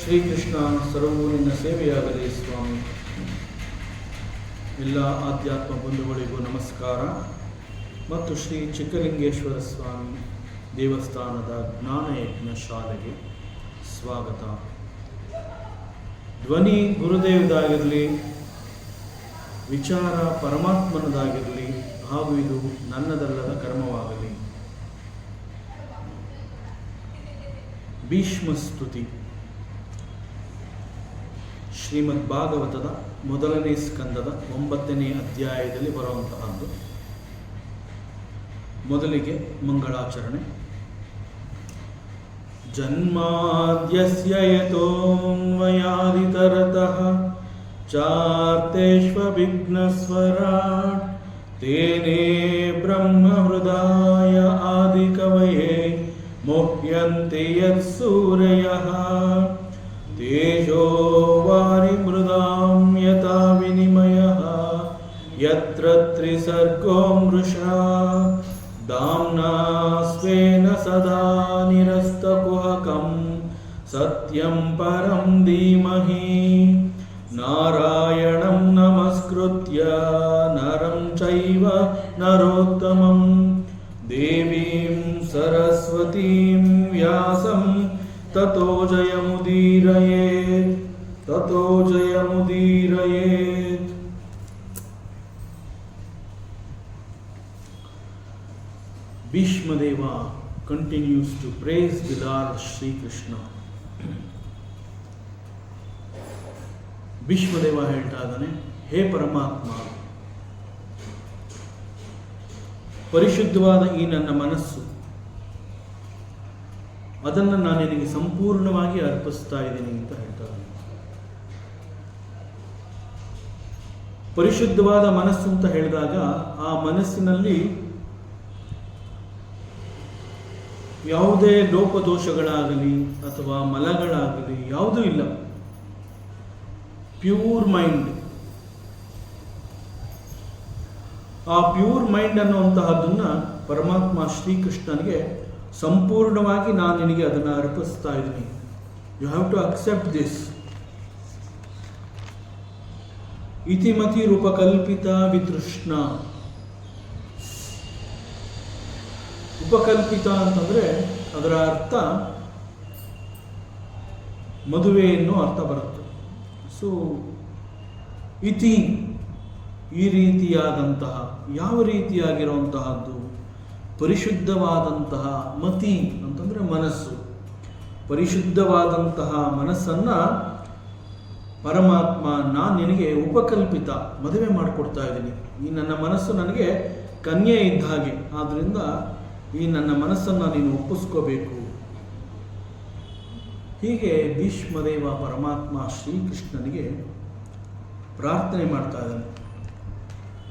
ಶ್ರೀಕೃಷ್ಣ ಸರ್ವೂ ನಿನ್ನ ಸೇವೆಯಾಗಲಿ ಸ್ವಾಮಿ. ಎಲ್ಲ ಆಧ್ಯಾತ್ಮ ಬಂಧುಗಳಿಗೂ ನಮಸ್ಕಾರ ಮತ್ತು ಶ್ರೀ ಚಿಕ್ಕಲಿಂಗೇಶ್ವರ ಸ್ವಾಮಿ ದೇವಸ್ಥಾನದ ಜ್ಞಾನಯಜ್ಞ ಶಾಲೆಗೆ ಸ್ವಾಗತ. ಧ್ವನಿ ಗುರುದೇವದಾಗಿರಲಿ, ವಿಚಾರ ಪರಮಾತ್ಮನದಾಗಿರಲಿ, ಹಾಗೂ ಇದು ನನ್ನದಲ್ಲದ ಕರ್ಮವಾಗಲಿ. ಭೀಷ್ಮಸ್ತುತಿ ಶ್ರೀಮದ್ ಭಾಗವತದ ಮೊದಲನೇ ಸ್ಕಂದದ 9ನೇ ಅಧ್ಯಾಯದಲ್ಲಿ ಬರುವಂತಹದ್ದು. ಮೊದಲಿಗೆ ಮಂಗಳಾಚರಣೆ. ಜನ್ಮಾದ್ಯಸ್ಯ ಯತೋನ್ವಯಾದಿತರತಃ ಚಾರ್ತೇಷ್ವವಿಘ್ನಸ್ವರಾಟ್ ತೇನೇ ಬ್ರಹ್ಮಹೃದಾಯ ಆದಿಕವಯೇ ಮುಹ್ಯಂತೆ ಯತ್ಸೂರಯಃ ತೇಜೋ ವಾರಿಮೃದಾಂ ಯಥಾ ವಿನಿಮಯಃ ಯತ್ರ ತ್ರಿಸರ್ಗೋ ಮೃಷಾ ಧಾಮ್ನಾ ಸ್ವೇನ ಸದಾ ನಿರಸ್ತಕುಹಕಂ ಸತ್ಯಂ ಪರಂ ಧೀಮಹಿ. ನಾರಾಯಣಂ ನಮಸ್ಕೃತ್ಯ ನರಂ ಚೈವ ನರೋತ್ತಮಂ ದೇವೀಂ ಸರಸ್ವತೀಂ ವ್ಯಾಸಂ ತತೋ ಜಯಮುದೀರಯೇತ್. ಭೀಷ್ಮದೇವ continues to praise the Lord Shri Krishna. ಭೀಷ್ಮದೇವ ಹೇಳ್ತಾ ಇದ್ದಾನೆ, ಹೇ ಪರಮಾತ್ಮ, ಪರಿಶುದ್ಧವಾದ ಈ ನನ್ನ ಮನಸ್ಸು, ಅದನ್ನು ನಾನು ನಿನಗೆ ಸಂಪೂರ್ಣವಾಗಿ ಅರ್ಪಿಸ್ತಾ ಇದ್ದೀನಿ ಅಂತ ಹೇಳ್ತಾ ಇದ್ದೀನಿ. ಪರಿಶುದ್ಧವಾದ ಮನಸ್ಸು ಅಂತ ಹೇಳಿದಾಗ ಆ ಮನಸ್ಸಿನಲ್ಲಿ ಯಾವುದೇ ಲೋಪದೋಷಗಳಾಗಲಿ ಅಥವಾ ಮಲಗಳಾಗಲಿ ಯಾವುದೂ ಇಲ್ಲ. Pure mind. ಆ ಪ್ಯೂರ್ ಮೈಂಡ್ ಅನ್ನುವಂತಹದ್ದನ್ನ ಪರಮಾತ್ಮ ಶ್ರೀಕೃಷ್ಣನಿಗೆ ಸಂಪೂರ್ಣವಾಗಿ ನಾನು ನಿನಗೆ ಅದನ್ನು ಅರ್ಪಿಸ್ತಾ ಇದ್ದೀನಿ. You have to accept this. ಇತಿಮತಿ ರೂಪಕಲ್ಪಿತ ವಿತೃಷ್ಣ. ಉಪಕಲ್ಪಿತ ಅಂತಂದ್ರೆ ಅದರ ಅರ್ಥ ಮದುವೆ ಎನ್ನುವ ಅರ್ಥ ಬರುತ್ತೆ. ಸೊ ಇತಿ ಈ ರೀತಿಯಾದಂತಹ, ಯಾವ ರೀತಿಯಾಗಿರುವಂತಹದ್ದು? ಪರಿಶುದ್ಧವಾದಂತಹ. ಮತಿ ಅಂತಂದ್ರೆ ಮನಸ್ಸು. ಪರಿಶುದ್ಧವಾದಂತಹ ಮನಸ್ಸನ್ನ ಪರಮಾತ್ಮ ನಾನು ನಿನಗೆ ಉಪಕಲ್ಪಿತ ಮದುವೆ ಮಾಡಿಕೊಡ್ತಾ ಇದ್ದೀನಿ. ಈ ನನ್ನ ಮನಸ್ಸು ನನಗೆ ಕನ್ಯೆ ಇದ್ದ ಹಾಗೆ, ಆದ್ರಿಂದ ಈ ನನ್ನ ಮನಸ್ಸನ್ನು ನೀನು ಒಪ್ಪಿಸ್ಕೋಬೇಕು. ಹೀಗೆ ಭೀಷ್ಮದೇವ ಪರಮಾತ್ಮ ಶ್ರೀಕೃಷ್ಣನಿಗೆ ಪ್ರಾರ್ಥನೆ ಮಾಡ್ತಾ ಇದ್ದಾನೆ.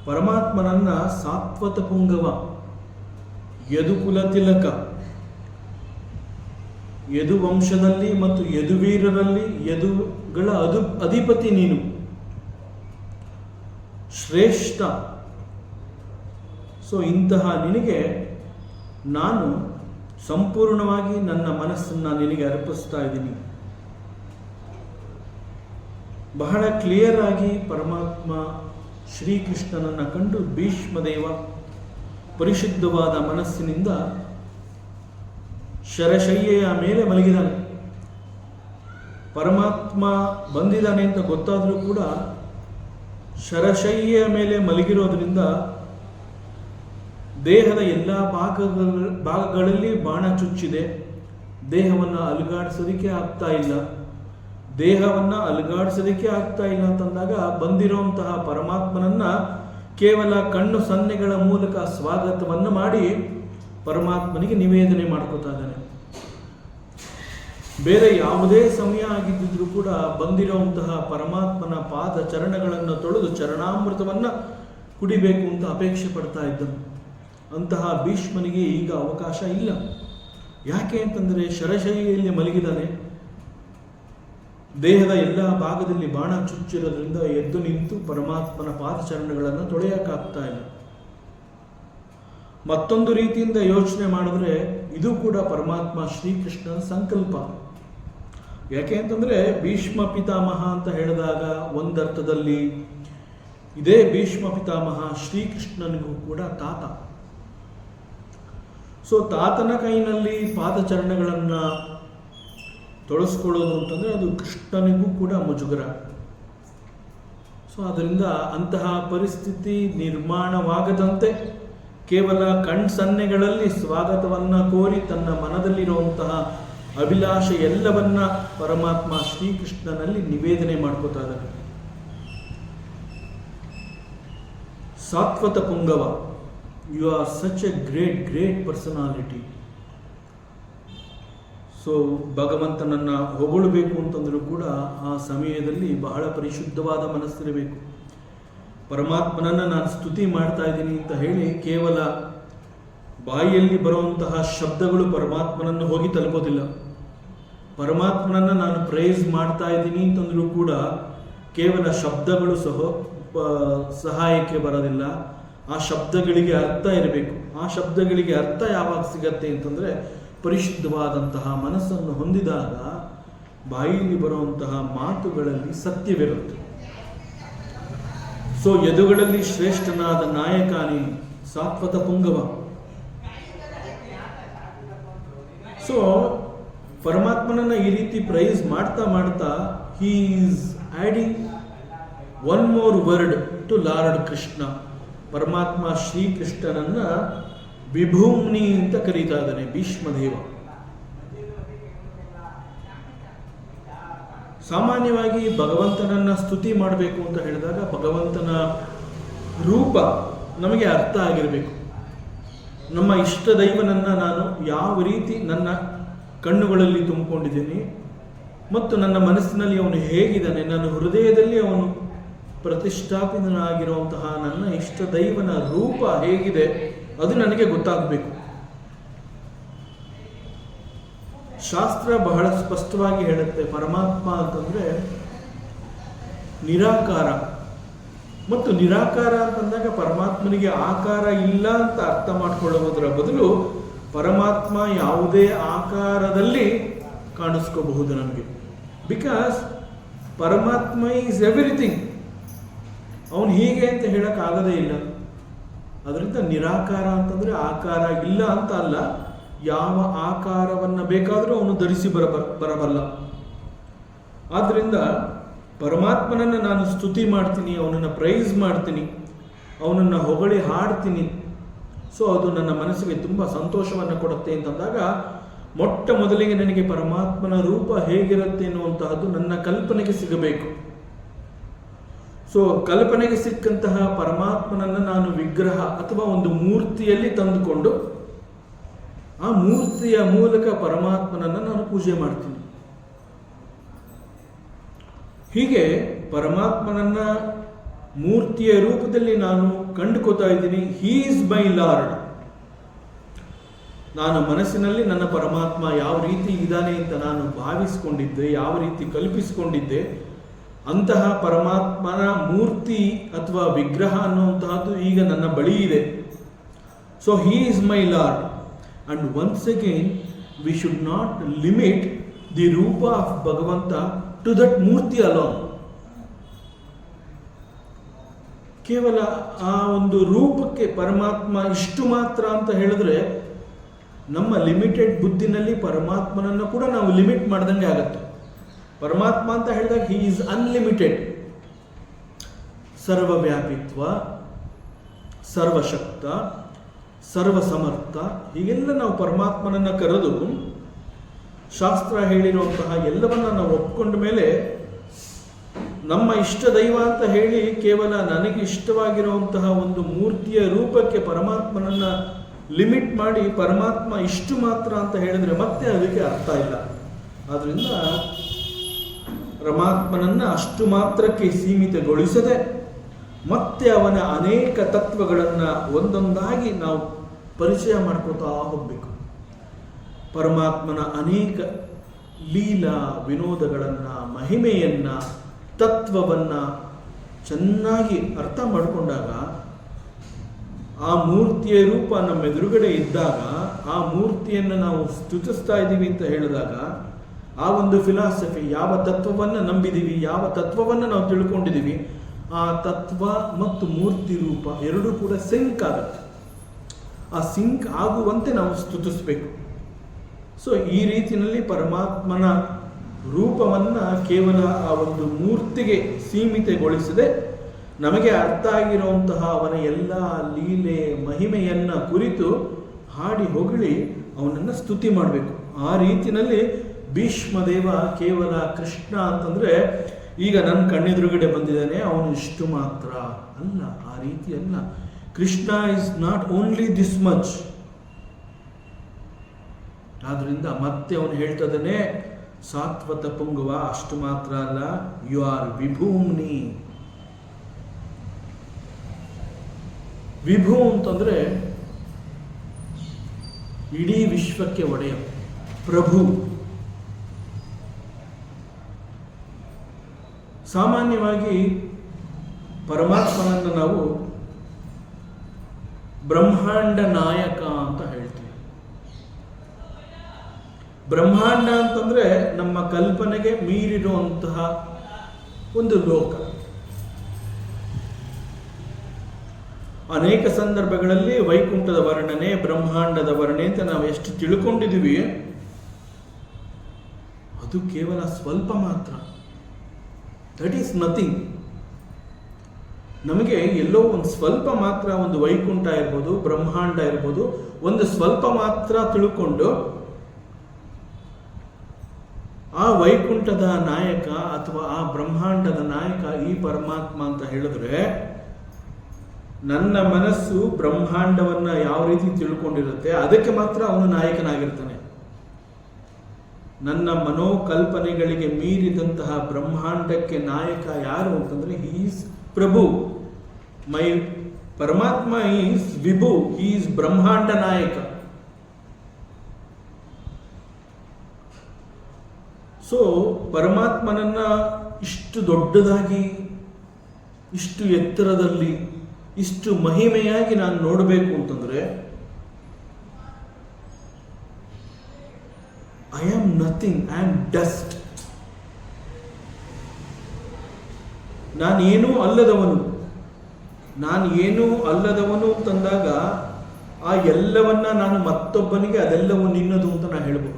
ಪರಮಾತ್ಮನನ್ನ ಸಾತ್ವತ ಪುಂಗವ, ಯದುಕುಲ ತಿಲಕ, ಯದು ವಂಶದಲ್ಲಿ ಮತ್ತು ಯದುವೀರರಲ್ಲಿ ಯದುಗಳ ಅಧಿಪತಿ ನೀನು, ಶ್ರೇಷ್ಠ. ಸೊ ಇಂತಹ ನಿನಗೆ ನಾನು ಸಂಪೂರ್ಣವಾಗಿ ನನ್ನ ಮನಸ್ಸನ್ನು ನಿನಗೆ ಅರ್ಪಿಸ್ತಾ ಇದ್ದೀನಿ. ಬಹಳ ಕ್ಲಿಯರ್ ಆಗಿ ಪರಮಾತ್ಮ ಶ್ರೀಕೃಷ್ಣನನ್ನು ಕಂಡು ಭೀಷ್ಮದೇವ ಪರಿಶುದ್ಧವಾದ ಮನಸ್ಸಿನಿಂದ ಶರಶಯ್ಯೆಯ ಮೇಲೆ ಮಲಗಿದಾನೆ. ಪರಮಾತ್ಮ ಬಂದಿದ್ದಾನೆ ಅಂತ ಗೊತ್ತಾದರೂ ಕೂಡ ಶರಶಯ್ಯೆಯ ಮೇಲೆ ಮಲಗಿರೋದ್ರಿಂದ ದೇಹದ ಎಲ್ಲ ಭಾಗಗಳಲ್ಲಿ ಬಾಣ ಚುಚ್ಚಿದೆ. ದೇಹವನ್ನು ಅಲುಗಾಡಿಸೋದಕ್ಕೆ ಆಗ್ತಾ ಇಲ್ಲ. ದೇಹವನ್ನು ಅಲುಗಾಡಿಸೋದಕ್ಕೆ ಆಗ್ತಾ ಇಲ್ಲ ಅಂತಂದಾಗ ಬಂದಿರುವಂತಹ ಪರಮಾತ್ಮನನ್ನ ಕೇವಲ ಕಣ್ಣು ಸನ್ನೆಗಳ ಮೂಲಕ ಸ್ವಾಗತವನ್ನು ಮಾಡಿ ಪರಮಾತ್ಮನಿಗೆ ನಿವೇದನೆ ಮಾಡ್ಕೋತಾ ಇದ್ದಾನೆ. ಬೇರೆ ಯಾವುದೇ ಸಮಯ ಆಗಿದ್ದರೂ ಕೂಡ ಬಂದಿರುವಂತಹ ಪರಮಾತ್ಮನ ಪಾದ ಚರಣಗಳನ್ನು ತೊಳೆದು ಚರಣಾಮೃತವನ್ನು ಕುಡಿಬೇಕು ಅಂತ ಅಪೇಕ್ಷೆ ಪಡ್ತಾ ಇದ್ದನು. ಅಂತಹ ಭೀಷ್ಮನಿಗೆ ಈಗ ಅವಕಾಶ ಇಲ್ಲ. ಯಾಕೆ ಅಂತಂದರೆ ಶರಶೈಲಿಯಲ್ಲಿ ಮಲಗಿದಾನೆ. ದೇಹದ ಎಲ್ಲ ಭಾಗದಲ್ಲಿ ಬಾಣ ಚುಚ್ಚಿರೋದ್ರಿಂದ ಎದ್ದು ನಿಂತು ಪರಮಾತ್ಮನ ಪಾದಚರಣಗಳನ್ನು ತೊಳೆಯೋಕ್ಕಾಗ್ತಾ ಇಲ್ಲ. ಮತ್ತೊಂದು ರೀತಿಯಿಂದ ಯೋಚನೆ ಮಾಡಿದ್ರೆ ಇದು ಕೂಡ ಪರಮಾತ್ಮ ಶ್ರೀಕೃಷ್ಣನ ಸಂಕಲ್ಪ. ಯಾಕೆ ಅಂತಂದರೆ ಭೀಷ್ಮ ಪಿತಾಮಹ ಅಂತ ಹೇಳಿದಾಗ ಒಂದರ್ಥದಲ್ಲಿ ಇದೇ ಭೀಷ್ಮ ಪಿತಾಮಹ ಶ್ರೀಕೃಷ್ಣನಿಗೂ ಕೂಡ ತಾತ. ಸೊ ತಾತನ ಕೈನಲ್ಲಿ ಪಾದಚರಣಗಳನ್ನು ತೊಳಸ್ಕೊಳ್ಳೋದು ಅಂತಂದರೆ ಅದು ಕೃಷ್ಣನಿಗೂ ಕೂಡ ಮುಜುಗರ. ಸೊ ಅದರಿಂದ ಅಂತಹ ಪರಿಸ್ಥಿತಿ ನಿರ್ಮಾಣವಾಗದಂತೆ ಕೇವಲ ಕಣ್ಸನ್ನೆಗಳಲ್ಲಿ ಸ್ವಾಗತವನ್ನು ಕೋರಿ ತನ್ನ ಮನದಲ್ಲಿರುವಂತಹ ಅಭಿಲಾಷೆ ಎಲ್ಲವನ್ನ ಪರಮಾತ್ಮ ಶ್ರೀಕೃಷ್ಣನಲ್ಲಿ ನಿವೇದನೆ ಮಾಡ್ಕೋತಾ ಇದ್ದಾರೆ. ಸಾತ್ವತ ಪುಂಗವ, you are such a great personality. So ಭಗವಂತನನ್ನು ಹೊಗಳಬೇಕು ಅಂತಂದರೂ ಕೂಡ ಆ ಸಮಯದಲ್ಲಿ ಬಹಳ ಪರಿಶುದ್ಧವಾದ ಮನಸ್ಸಿರಬೇಕು. ಪರಮಾತ್ಮನನ್ನು ನಾನು ಸ್ತುತಿ ಮಾಡ್ತಾ ಇದ್ದೀನಿ ಅಂತ ಹೇಳಿ ಕೇವಲ ಬಾಯಿಯಲ್ಲಿ ಬರುವಂತಹ ಶಬ್ದಗಳು ಪರಮಾತ್ಮನನ್ನು ಹೋಗಿ ತಲುಪೋದಿಲ್ಲ. ಪರಮಾತ್ಮನನ್ನು ನಾನು ಪ್ರೈಸ್ ಮಾಡ್ತಾ ಇದ್ದೀನಿ ಅಂತಂದರೂ ಕೂಡ ಕೇವಲ ಶಬ್ದಗಳು ಸಹಾಯಕ್ಕೆ ಬರೋದಿಲ್ಲ. ಆ ಶಬ್ದಗಳಿಗೆ ಅರ್ಥ ಇರಬೇಕು. ಆ ಶಬ್ದಗಳಿಗೆ ಅರ್ಥ ಯಾವಾಗ ಸಿಗತ್ತೆ ಅಂತಂದರೆ ಪರಿಶುದ್ಧವಾದಂತಹ ಮನಸ್ಸನ್ನು ಹೊಂದಿದಾಗ ಬಾಯಿಯಲ್ಲಿ ಬರುವಂತಹ ಮಾತುಗಳಲ್ಲಿ ಸತ್ಯವಿರುತ್ತೆ. ಸೊ ಯದುಗಳಲ್ಲಿ ಶ್ರೇಷ್ಠನಾದ ನಾಯಕ ನೀನು, ಸಾತ್ವತ ಪುಂಗವ. ಸೊ ಪರಮಾತ್ಮನನ್ನ ಈ ರೀತಿ ಪ್ರೈಸ್ ಮಾಡ್ತಾ ಮಾಡ್ತಾ he is adding one more word to Lord Krishna. ಪರಮಾತ್ಮ ಶ್ರೀಕೃಷ್ಣನನ್ನ ವಿಭೂಮ್ನಿ ಅಂತ ಕರೀತಾ ಇದ್ದಾನೆ ಭೀಷ್ಮದೇವ. ಸಾಮಾನ್ಯವಾಗಿ ಭಗವಂತನನ್ನ ಸ್ತುತಿ ಮಾಡಬೇಕು ಅಂತ ಹೇಳಿದಾಗ ಭಗವಂತನ ರೂಪ ನಮಗೆ ಅರ್ಥ ಆಗಿರಬೇಕು. ನಮ್ಮ ಇಷ್ಟ ದೈವನನ್ನು ನಾನು ಯಾವ ರೀತಿ ನನ್ನ ಕಣ್ಣುಗಳಲ್ಲಿ ತುಂಬಿಕೊಂಡಿದ್ದೀನಿ ಮತ್ತು ನನ್ನ ಮನಸ್ಸಿನಲ್ಲಿ ಅವನು ಹೇಗಿದ್ದಾನೆ, ನನ್ನ ಹೃದಯದಲ್ಲಿ ಅವನು ಪ್ರತಿಷ್ಠಾಪಿತನಾಗಿರುವಂತಹ ನನ್ನ ಇಷ್ಟ ದೈವನ ರೂಪ ಹೇಗಿದೆ ಅದು ನನಗೆ ಗೊತ್ತಾಗಬೇಕು. ಶಾಸ್ತ್ರ ಬಹಳ ಸ್ಪಷ್ಟವಾಗಿ ಹೇಳುತ್ತೆ, ಪರಮಾತ್ಮ ಅಂತಂದರೆ ನಿರಾಕಾರ. ಮತ್ತು ನಿರಾಕಾರ ಅಂತಂದಾಗ ಪರಮಾತ್ಮನಿಗೆ ಆಕಾರ ಇಲ್ಲ ಅಂತ ಅರ್ಥ ಮಾಡಿಕೊಳ್ಳುವುದರ ಬದಲು ಪರಮಾತ್ಮ ಯಾವುದೇ ಆಕಾರದಲ್ಲಿ ಕಾಣಿಸ್ಕೋಬಹುದು ನಮಗೆ. ಬಿಕಾಸ್ ಪರಮಾತ್ಮ ಈಸ್ ಎವ್ರಿಥಿಂಗ್. ಅವನು ಹೀಗೆ ಅಂತ ಹೇಳೋಕ್ಕಾಗದೇ ಇಲ್ಲ. ಅದರಿಂದ ನಿರಾಕಾರ ಅಂತಂದರೆ ಆಕಾರ ಇಲ್ಲ ಅಂತ ಅಲ್ಲ, ಯಾವ ಆಕಾರವನ್ನು ಬೇಕಾದರೂ ಅವನು ಧರಿಸಿ ಬರಬಲ್ಲ. ಆದ್ದರಿಂದ ಪರಮಾತ್ಮನನ್ನು ನಾನು ಸ್ತುತಿ ಮಾಡ್ತೀನಿ, ಅವನನ್ನು ಪ್ರೈಸ್ ಮಾಡ್ತೀನಿ, ಅವನನ್ನು ಹೊಗಳಿ ಹಾಡ್ತೀನಿ. ಸೊ ಅದು ನನ್ನ ಮನಸ್ಸಿಗೆ ತುಂಬ ಸಂತೋಷವನ್ನು ಕೊಡುತ್ತೆ ಅಂತಂದಾಗ ಮೊಟ್ಟ ಮೊದಲಿಗೆ ನನಗೆ ಪರಮಾತ್ಮನ ರೂಪ ಹೇಗಿರುತ್ತೆ ಎನ್ನುವಂತಹದ್ದು ನನ್ನ ಕಲ್ಪನೆಗೆ ಸಿಗಬೇಕು. ಸೊ ಕಲ್ಪನೆಗೆ ಸಿಕ್ಕಂತಹ ಪರಮಾತ್ಮನನ್ನು ನಾನು ವಿಗ್ರಹ ಅಥವಾ ಒಂದು ಮೂರ್ತಿಯಲ್ಲಿ ತಂದುಕೊಂಡು ಆ ಮೂರ್ತಿಯ ಮೂಲಕ ಪರಮಾತ್ಮನನ್ನು ನಾನು ಪೂಜೆ ಮಾಡ್ತೀನಿ. ಹೀಗೆ ಪರಮಾತ್ಮನನ್ನ ಮೂರ್ತಿಯ ರೂಪದಲ್ಲಿ ನಾನು ಕಂಡುಕೋತಾ ಇದ್ದೀನಿ. He is my lord. ನಾನು ಮನಸ್ಸಿನಲ್ಲಿ ನನ್ನ ಪರಮಾತ್ಮ ಯಾವ ರೀತಿ ಇದ್ದಾನೆ ಅಂತ ನಾನು ಭಾವಿಸಿಕೊಂಡಿದ್ದೆ, ಯಾವ ರೀತಿ ಕಲ್ಪಿಸಿಕೊಂಡಿದ್ದೆ, ಅಂತಹ ಪರಮಾತ್ಮನ ಮೂರ್ತಿ ಅಥವಾ ವಿಗ್ರಹ ಅನ್ನುವಂತಹದ್ದು ಈಗ ನನ್ನ ಬಳಿ ಇದೆ. So he is my lord. And once again we should not limit the ರೂಪ ಆಫ್ ಭಗವಂತ ಟು ದಟ್ ಮೂರ್ತಿ ಅಲೋನ್. ಕೇವಲ ಆ ಒಂದು ರೂಪಕ್ಕೆ ಪರಮಾತ್ಮ ಇಷ್ಟು ಮಾತ್ರ ಅಂತ ಹೇಳಿದ್ರೆ ನಮ್ಮ ಲಿಮಿಟೆಡ್ ಬುದ್ಧಿನಲ್ಲಿ ಪರಮಾತ್ಮನನ್ನು ಕೂಡ ನಾವು ಲಿಮಿಟ್ ಮಾಡ್ದಂಗೆ ಆಗತ್ತೆ. ಪರಮಾತ್ಮ ಅಂತ ಹೇಳಿದಾಗ ಹಿ ಈಸ್ ಅನ್ಲಿಮಿಟೆಡ್, ಸರ್ವವ್ಯಾಪಿತ್ವ, ಸರ್ವಶಕ್ತ, ಸರ್ವಸಮರ್ಥ, ಹೀಗೆಲ್ಲ ನಾವು ಪರಮಾತ್ಮನನ್ನು ಕರೆದು ಶಾಸ್ತ್ರ ಹೇಳಿರುವಂತಹ ಎಲ್ಲವನ್ನ ನಾವು ಒಪ್ಕೊಂಡ ಮೇಲೆ ನಮ್ಮ ಇಷ್ಟ ದೈವ ಅಂತ ಹೇಳಿ ಕೇವಲ ನನಗೆ ಇಷ್ಟವಾಗಿರುವಂತಹ ಒಂದು ಮೂರ್ತಿಯ ರೂಪಕ್ಕೆ ಪರಮಾತ್ಮನನ್ನ ಲಿಮಿಟ್ ಮಾಡಿ ಪರಮಾತ್ಮ ಇಷ್ಟು ಮಾತ್ರ ಅಂತ ಹೇಳಿದ್ರೆ ಮತ್ತೆ ಅದಕ್ಕೆ ಅರ್ಥ ಇಲ್ಲ. ಆದ್ರಿಂದ ಪರಮಾತ್ಮನನ್ನ ಅಷ್ಟು ಮಾತ್ರಕ್ಕೆ ಸೀಮಿತಗೊಳಿಸದೆ ಮತ್ತೆ ಅವನ ಅನೇಕ ತತ್ವಗಳನ್ನು ಒಂದೊಂದಾಗಿ ನಾವು ಪರಿಚಯ ಮಾಡ್ಕೋತಾ ಹೋಗ್ಬೇಕು. ಪರಮಾತ್ಮನ ಅನೇಕ ಲೀಲಾ ವಿನೋದಗಳನ್ನು, ಮಹಿಮೆಯನ್ನು, ತತ್ವವನ್ನು ಚೆನ್ನಾಗಿ ಅರ್ಥ ಮಾಡಿಕೊಂಡಾಗ ಆ ಮೂರ್ತಿಯ ರೂಪ ನಮ್ಮ ಎದುರುಗಡೆ ಇದ್ದಾಗ ಆ ಮೂರ್ತಿಯನ್ನು ನಾವು ಸ್ತುತಿಸ್ತಾ ಇದ್ದೀವಿ ಅಂತ ಹೇಳಿದಾಗ ಆ ಒಂದು ಫಿಲಾಸಫಿ, ಯಾವ ತತ್ವವನ್ನು ನಂಬಿದ್ದೀವಿ, ಯಾವ ತತ್ವವನ್ನು ನಾವು ತಿಳ್ಕೊಂಡಿದ್ದೀವಿ, ಆ ತತ್ವ ಮತ್ತು ಮೂರ್ತಿ ರೂಪ ಎರಡೂ ಕೂಡ ಸಿಂಕ್ ಆಗುತ್ತೆ. ಆ ಸಿಂಕ್ ಆಗುವಂತೆ ನಾವು ಸ್ತುತಿಸ್ಬೇಕು. ಸೊ ಈ ರೀತಿಯಲ್ಲಿ ಪರಮಾತ್ಮನ ರೂಪವನ್ನು ಕೇವಲ ಆ ಒಂದು ಮೂರ್ತಿಗೆ ಸೀಮಿತಗೊಳಿಸದೆ ನಮಗೆ ಅರ್ಥ ಆಗಿರುವಂತಹ ಅವನ ಎಲ್ಲ ಲೀಲೆ ಮಹಿಮೆಯನ್ನು ಕುರಿತು ಹಾಡಿ ಹೊಗಳಿ ಅವನನ್ನು ಸ್ತುತಿ ಮಾಡಬೇಕು. ಆ ರೀತಿಯಲ್ಲಿ ಭೀಷ್ಮದೇವ ಕೇವಲ ಕೃಷ್ಣ ಅಂತಂದರೆ ಈಗ ನನ್ನ ಕಣ್ಣೆದುರುಗಡೆ ಬಂದಿದ್ದಾನೆ ಅವನು ಇಷ್ಟು ಮಾತ್ರ ಅಲ್ಲ, ಆ ರೀತಿ ಅಲ್ಲ. Krishna is not only this much. ಆದ್ರಿಂದ ಮತ್ತೆ ಅವನು ಹೇಳ್ತದಾನೆ, ಸಾತ್ವತ ಪುಂಗವ ಅಷ್ಟು ಮಾತ್ರ ಅಲ್ಲ, ಯು ಆರ್ ವಿಭೂಮ್ನಿ. ವಿಭು ಅಂತಂದ್ರೆ ಇಡೀ ವಿಶ್ವಕ್ಕೆ ಒಡೆಯ ಪ್ರಭು. ಸಾಮಾನ್ಯವಾಗಿ ಪರಮಾತ್ಮನನ್ನು ನಾವು ಬ್ರಹ್ಮಾಂಡ ನಾಯಕ ಅಂತ ಹೇಳ್ತೀವಿ. ಬ್ರಹ್ಮಾಂಡ ಅಂತಂದ್ರೆ ನಮ್ಮ ಕಲ್ಪನೆಗೆ ಮೀರಿರುವಂತಹ ಒಂದು ಲೋಕ. ಅನೇಕ ಸಂದರ್ಭಗಳಲ್ಲಿ ವೈಕುಂಠದ ವರ್ಣನೆ, ಬ್ರಹ್ಮಾಂಡದ ವರ್ಣನೆ ಅಂತ ನಾವು ಎಷ್ಟು ತಿಳ್ಕೊಂಡಿದ್ದೀವಿ, ಅದು ಕೇವಲ ಸ್ವಲ್ಪ ಮಾತ್ರ. That is nothing. ನಮಗೆ ಎಲ್ಲೋ ಒಂದು ಸ್ವಲ್ಪ ಮಾತ್ರ, ಒಂದು ವೈಕುಂಠ ಇರ್ಬೋದು, ಬ್ರಹ್ಮಾಂಡ ಇರ್ಬೋದು, ಒಂದು ಸ್ವಲ್ಪ ಮಾತ್ರ ತಿಳ್ಕೊಂಡು ಆ ವೈಕುಂಠದ ನಾಯಕ ಅಥವಾ ಆ ಬ್ರಹ್ಮಾಂಡದ ನಾಯಕ ಈ ಪರಮಾತ್ಮ ಅಂತ ಹೇಳಿದ್ರೆ, ನನ್ನ ಮನಸ್ಸು ಬ್ರಹ್ಮಾಂಡವನ್ನ ಯಾವ ರೀತಿ ತಿಳ್ಕೊಂಡಿರುತ್ತೆ ಅದಕ್ಕೆ ಮಾತ್ರ ಅವನು ನಾಯಕನಾಗಿರ್ತಾನೆ. ನನ್ನ ಮನೋಕಲ್ಪನೆಗಳಿಗೆ ಮೀರಿದಂತಹ ಬ್ರಹ್ಮಾಂಡಕ್ಕೆ ನಾಯಕ ಯಾರು ಅಂತಂದ್ರೆ ಹಿ ಈಸ್ ಪ್ರಭು. ಮೈ ಪರಮಾತ್ಮ ಈಸ್ ವಿಭು, ಹಿ ಈಸ್ ಬ್ರಹ್ಮಾಂಡ ನಾಯಕ. ಸೊ ಪರಮಾತ್ಮನನ್ನ ಇಷ್ಟು ದೊಡ್ಡದಾಗಿ, ಇಷ್ಟು ಎತ್ತರದಲ್ಲಿ, ಇಷ್ಟು ಮಹಿಮೆಯಾಗಿ ನಾನು ನೋಡಬೇಕು ಅಂತಂದ್ರೆ I am nothing, I am dust. ನಾನೇನೂ ಅಲ್ಲದವನು. ನಾನು ಏನೂ ಅಲ್ಲದವನು ಅಂತಂದಾಗ ಆ ಎಲ್ಲವನ್ನ ನಾನು ಮತ್ತೊಬ್ಬನಿಗೆ ಅದೆಲ್ಲವೂ ನಿನ್ನದು ಅಂತ ನಾನು ಹೇಳಬಹುದು.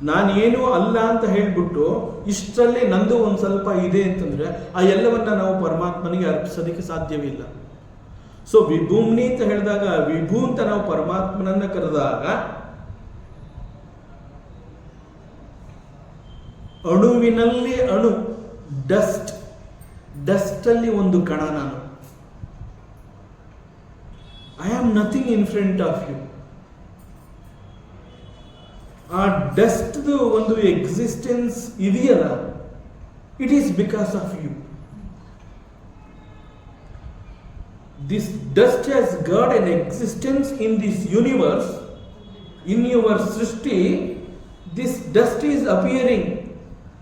ನಾನೇನೂ ಅಲ್ಲ ಅಂತ ಹೇಳ್ಬಿಟ್ಟು ಇಷ್ಟರಲ್ಲಿ ನಂದು ಒಂದು ಸ್ವಲ್ಪ ಇದೆ ಅಂತಂದ್ರೆ ಆ ಎಲ್ಲವನ್ನ ನಾವು ಪರಮಾತ್ಮನಿಗೆ ಅರ್ಪಿಸೋದಕ್ಕೆ ಸಾಧ್ಯವಿಲ್ಲ. ಸೊ ವಿಭೂಮ್ನಿ ಅಂತ ಹೇಳಿದಾಗ, ವಿಭೂ ಅಂತ ನಾವು ಪರಮಾತ್ಮನನ್ನ ಕರೆದಾಗ ಅಣುವಿನಲ್ಲಿ ಅಣು, ಡಸ್ಟ್ ಅಲ್ಲಿ ಒಂದು ಕಣ ನಾನು. I am nothing in front of you. ಆ ಡಸ್ಟ್ದು ಒಂದು ಎಕ್ಸಿಸ್ಟೆನ್ಸ್ ಇದೆಯಲ್ಲ, it is because of you. This dust has got an existence in this universe. In your ಸೃಷ್ಟಿ this dust is appearing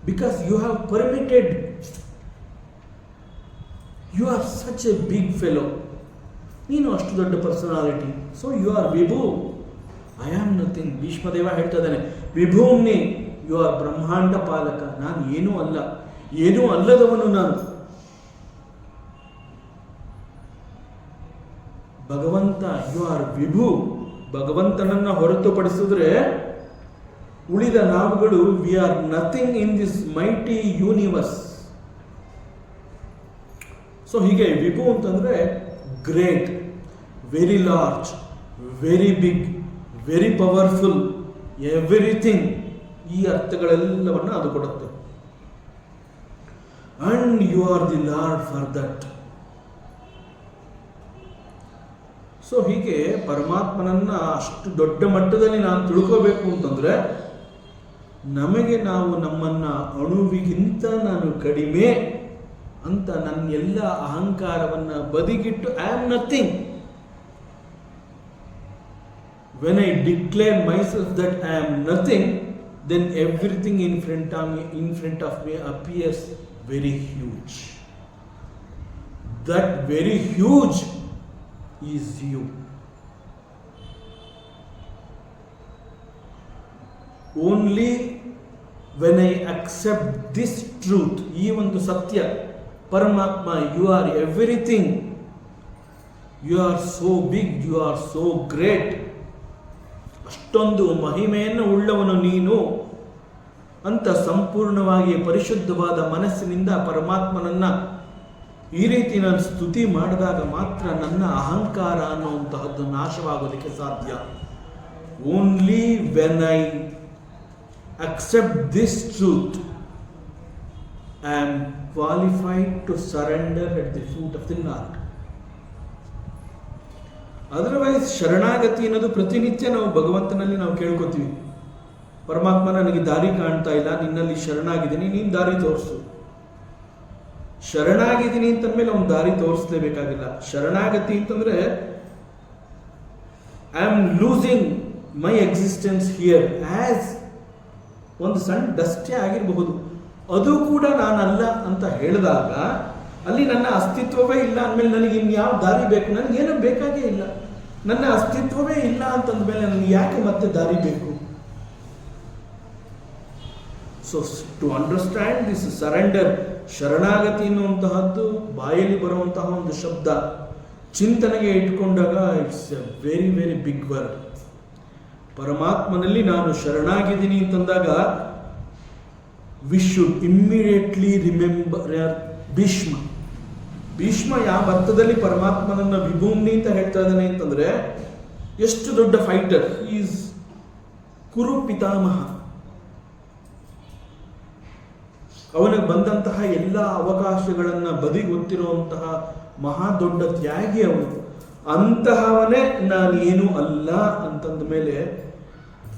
because you have permitted. You are such a big fellow. ನೀನು ಅಷ್ಟು ದೊಡ್ಡ personality. So you are ವಿಭು, I am nothing. Bhishmadeva ಹೇಳ್ತಾ ಇದ್ದಾನೆ, ವಿಭೂಮ್ನಿ, you are ಬ್ರಹ್ಮಾಂಡ ಪಾಲಕ. ನಾನು ಏನೂ ಅಲ್ಲ, ಏನೂ ಅಲ್ಲದವನು ನಾನು. ಭಗವಂತ, ಯು ಆರ್ ವಿಭು. ಭಗವಂತನನ್ನ ಹೊರತುಪಡಿಸಿದ್ರೆ ಉಳಿದ ನಾವುಗಳು we are nothing in this mighty universe. So ಹೀಗೆ ವಿಭು ಅಂತಂದ್ರೆ great, very large, very big, very powerful, everything, ಈ ಅರ್ಥಗಳೆಲ್ಲವನ್ನ ಅದು ಕೊಡುತ್ತೆ. And you are the Lord for that. So ಹೀಗೆ ಪರಮಾತ್ಮನನ್ನ ಅಷ್ಟು ದೊಡ್ಡ ಮಟ್ಟದಲ್ಲಿ ನಾನು ತಿಳ್ಕೋಬೇಕು ಅಂತಂದ್ರೆ ನಮಗೆ ನಾವು ನಮ್ಮನ್ನ ಅಣುವಿಗಿಂತ ನಾನು ಕಡಿಮೆ ಅಂತ ನನ್ನ ಎಲ್ಲ ಅಹಂಕಾರವನ್ನ ಬದಿಗಿಟ್ಟು I am nothing. When I declare myself that I am nothing, then everything in front of me appears very huge. That very huge is you. Only when I accept this truth, ಈ ಒಂದು ಸತ್ಯ, ಪರಮಾತ್ಮ, you are everything, you are so big, you are so great, ಅಷ್ಟೊಂದು ಮಹಿಮೆಯನ್ನು ಉಳ್ಳವನು ನೀನು ಅಂತ ಸಂಪೂರ್ಣವಾಗಿ ಪರಿಶುದ್ಧವಾದ ಮನಸ್ಸಿನಿಂದ ಪರಮಾತ್ಮನನ್ನ ಈ ರೀತಿ ನಾನು ಸ್ತುತಿ ಮಾಡಿದಾಗ ಮಾತ್ರ ನನ್ನ ಅಹಂಕಾರ ಅನ್ನುವಂತಹದ್ದು ನಾಶವಾಗೋದಕ್ಕೆ ಸಾಧ್ಯ. Only when I accept this truth I am qualified to surrender at the foot of the Lord. Otherwise ಶರಣಾಗತಿ ಅನ್ನೋದು ಪ್ರತಿನಿತ್ಯ ನಾವು ಭಗವಂತನಲ್ಲಿ ನಾವು ಕೇಳ್ಕೊತೀವಿ, ಪರಮಾತ್ಮ ನನಗೆ ದಾರಿ ಕಾಣ್ತಾ ಇಲ್ಲ, ನಿನ್ನಲ್ಲಿ ಶರಣಾಗಿದ್ದೀನಿ, ನೀನು ದಾರಿ ತೋರಿಸು. ಶರಣಾಗಿದ್ದೀನಿ ಅಂತಂದ್ಮೇಲೆ ಅವ್ನು ದಾರಿ ತೋರಿಸ್ಲೇಬೇಕಾಗಿಲ್ಲ. ಶರಣಾಗತಿ ಅಂತಂದ್ರೆ I am losing my existence here as ಒಂದು ಸಣ್ಣ ಡಸ್ಟೇ ಆಗಿರಬಹುದು, ಅದು ಕೂಡ ನಾನಲ್ಲ ಅಂತ ಹೇಳಿದಾಗ ಅಲ್ಲಿ ನನ್ನ ಅಸ್ತಿತ್ವವೇ ಇಲ್ಲ ಅಂದಮೇಲೆ ನನಗೆ ಇನ್ಯಾವ ದಾರಿ ಬೇಕು? ನನಗೇನು ಬೇಕಾಗೇ ಇಲ್ಲ. ನನ್ನ ಅಸ್ತಿತ್ವವೇ ಇಲ್ಲ ಅಂತಂದ್ಮೇಲೆ ನನಗೆ ಯಾಕೆ ಮತ್ತೆ ದಾರಿ ಬೇಕು? So to understand this surrender, ಶರಣಾಗತಿ ಎನ್ನುವಂತಹದ್ದು ಬಾಯಲ್ಲಿ ಬರುವಂತಹ ಒಂದು ಶಬ್ದ, ಚಿಂತನೆಗೆ ಇಟ್ಕೊಂಡಾಗ it's a very very big word. ಪರಮಾತ್ಮನಲ್ಲಿ ನಾನು ಶರಣಾಗಿದ್ದೀನಿ ಅಂತಂದಾಗ we should immediately remember Bhishma. Bhishma ಯಾವ ಅರ್ಥದಲ್ಲಿ ಪರಮಾತ್ಮನನ್ನ ವಿಭೂಮ್ನಿ ಅಂತ ಹೇಳ್ತಾ ಇದ್ದಾನೆ ಅಂತಂದ್ರೆ, ಎಷ್ಟು ದೊಡ್ಡ ಫೈಟರ್, ಈಸ್ ಕುರು ಪಿತಾಮಹ. ಅವನಿಗೆ ಬಂದಂತಹ ಎಲ್ಲ ಅವಕಾಶಗಳನ್ನ ಬದಿಗೊತ್ತಿರುವಂತಹ ಮಹಾ ದೊಡ್ಡ ತ್ಯಾಗಿ ಅವನು. ಅಂತಹವನೇ ನಾನೇನು ಅಲ್ಲ ಅಂತಂದ ಮೇಲೆ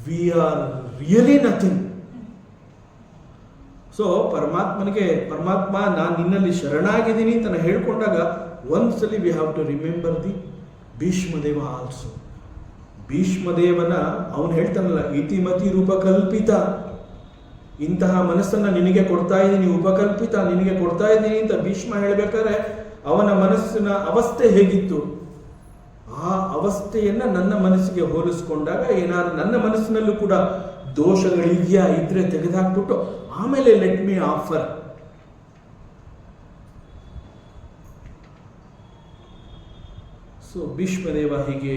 we are really nothing. So ಪರಮಾತ್ಮ ನಾನು ನಿನ್ನಲ್ಲಿ ಶರಣಾಗಿದ್ದೀನಿ ಅಂತ ಹೇಳ್ಕೊಂಡಾಗ ಒಂದ್ಸಲಿ we have to remember the Bhishmadeva also. ಭೀಷ್ಮದೇವನ ಅವನು ಹೇಳ್ತಾನಲ್ಲ, ಇತಿಮತಿ ರೂಪಕಲ್ಪಿತ, ಇಂತಹ ಮನಸ್ಸನ್ನ ನಿನಗೆ ಕೊಡ್ತಾ ಇದ್ದೀನಿ, ಉಪಕಲ್ಪಿತ ನಿನಗೆ ಕೊಡ್ತಾ ಇದ್ದೀನಿ ಅಂತ ಭೀಷ್ಮ ಹೇಳ್ಬೇಕಾದ್ರೆ ಅವನ ಮನಸ್ಸಿನ ಅವಸ್ಥೆ ಹೇಗಿತ್ತು, ಆ ಅವಸ್ಥೆಯನ್ನ ನನ್ನ ಮನಸ್ಸಿಗೆ ಹೋಲಿಸ್ಕೊಂಡಾಗ ಏನಾದ್ರು ನನ್ನ ಮನಸ್ಸಿನಲ್ಲೂ ಕೂಡ ದೋಷಗಳಿದೆಯಾ ಇದ್ರೆ ತೆಗೆದುಹಾಕ್ಬಿಟ್ಟು ಆಮೇಲೆ ಲೆಟ್ ಮೀ ಆಫರ್. ಸೊ ಭೀಷ್ಮದೇವ ಹೀಗೆ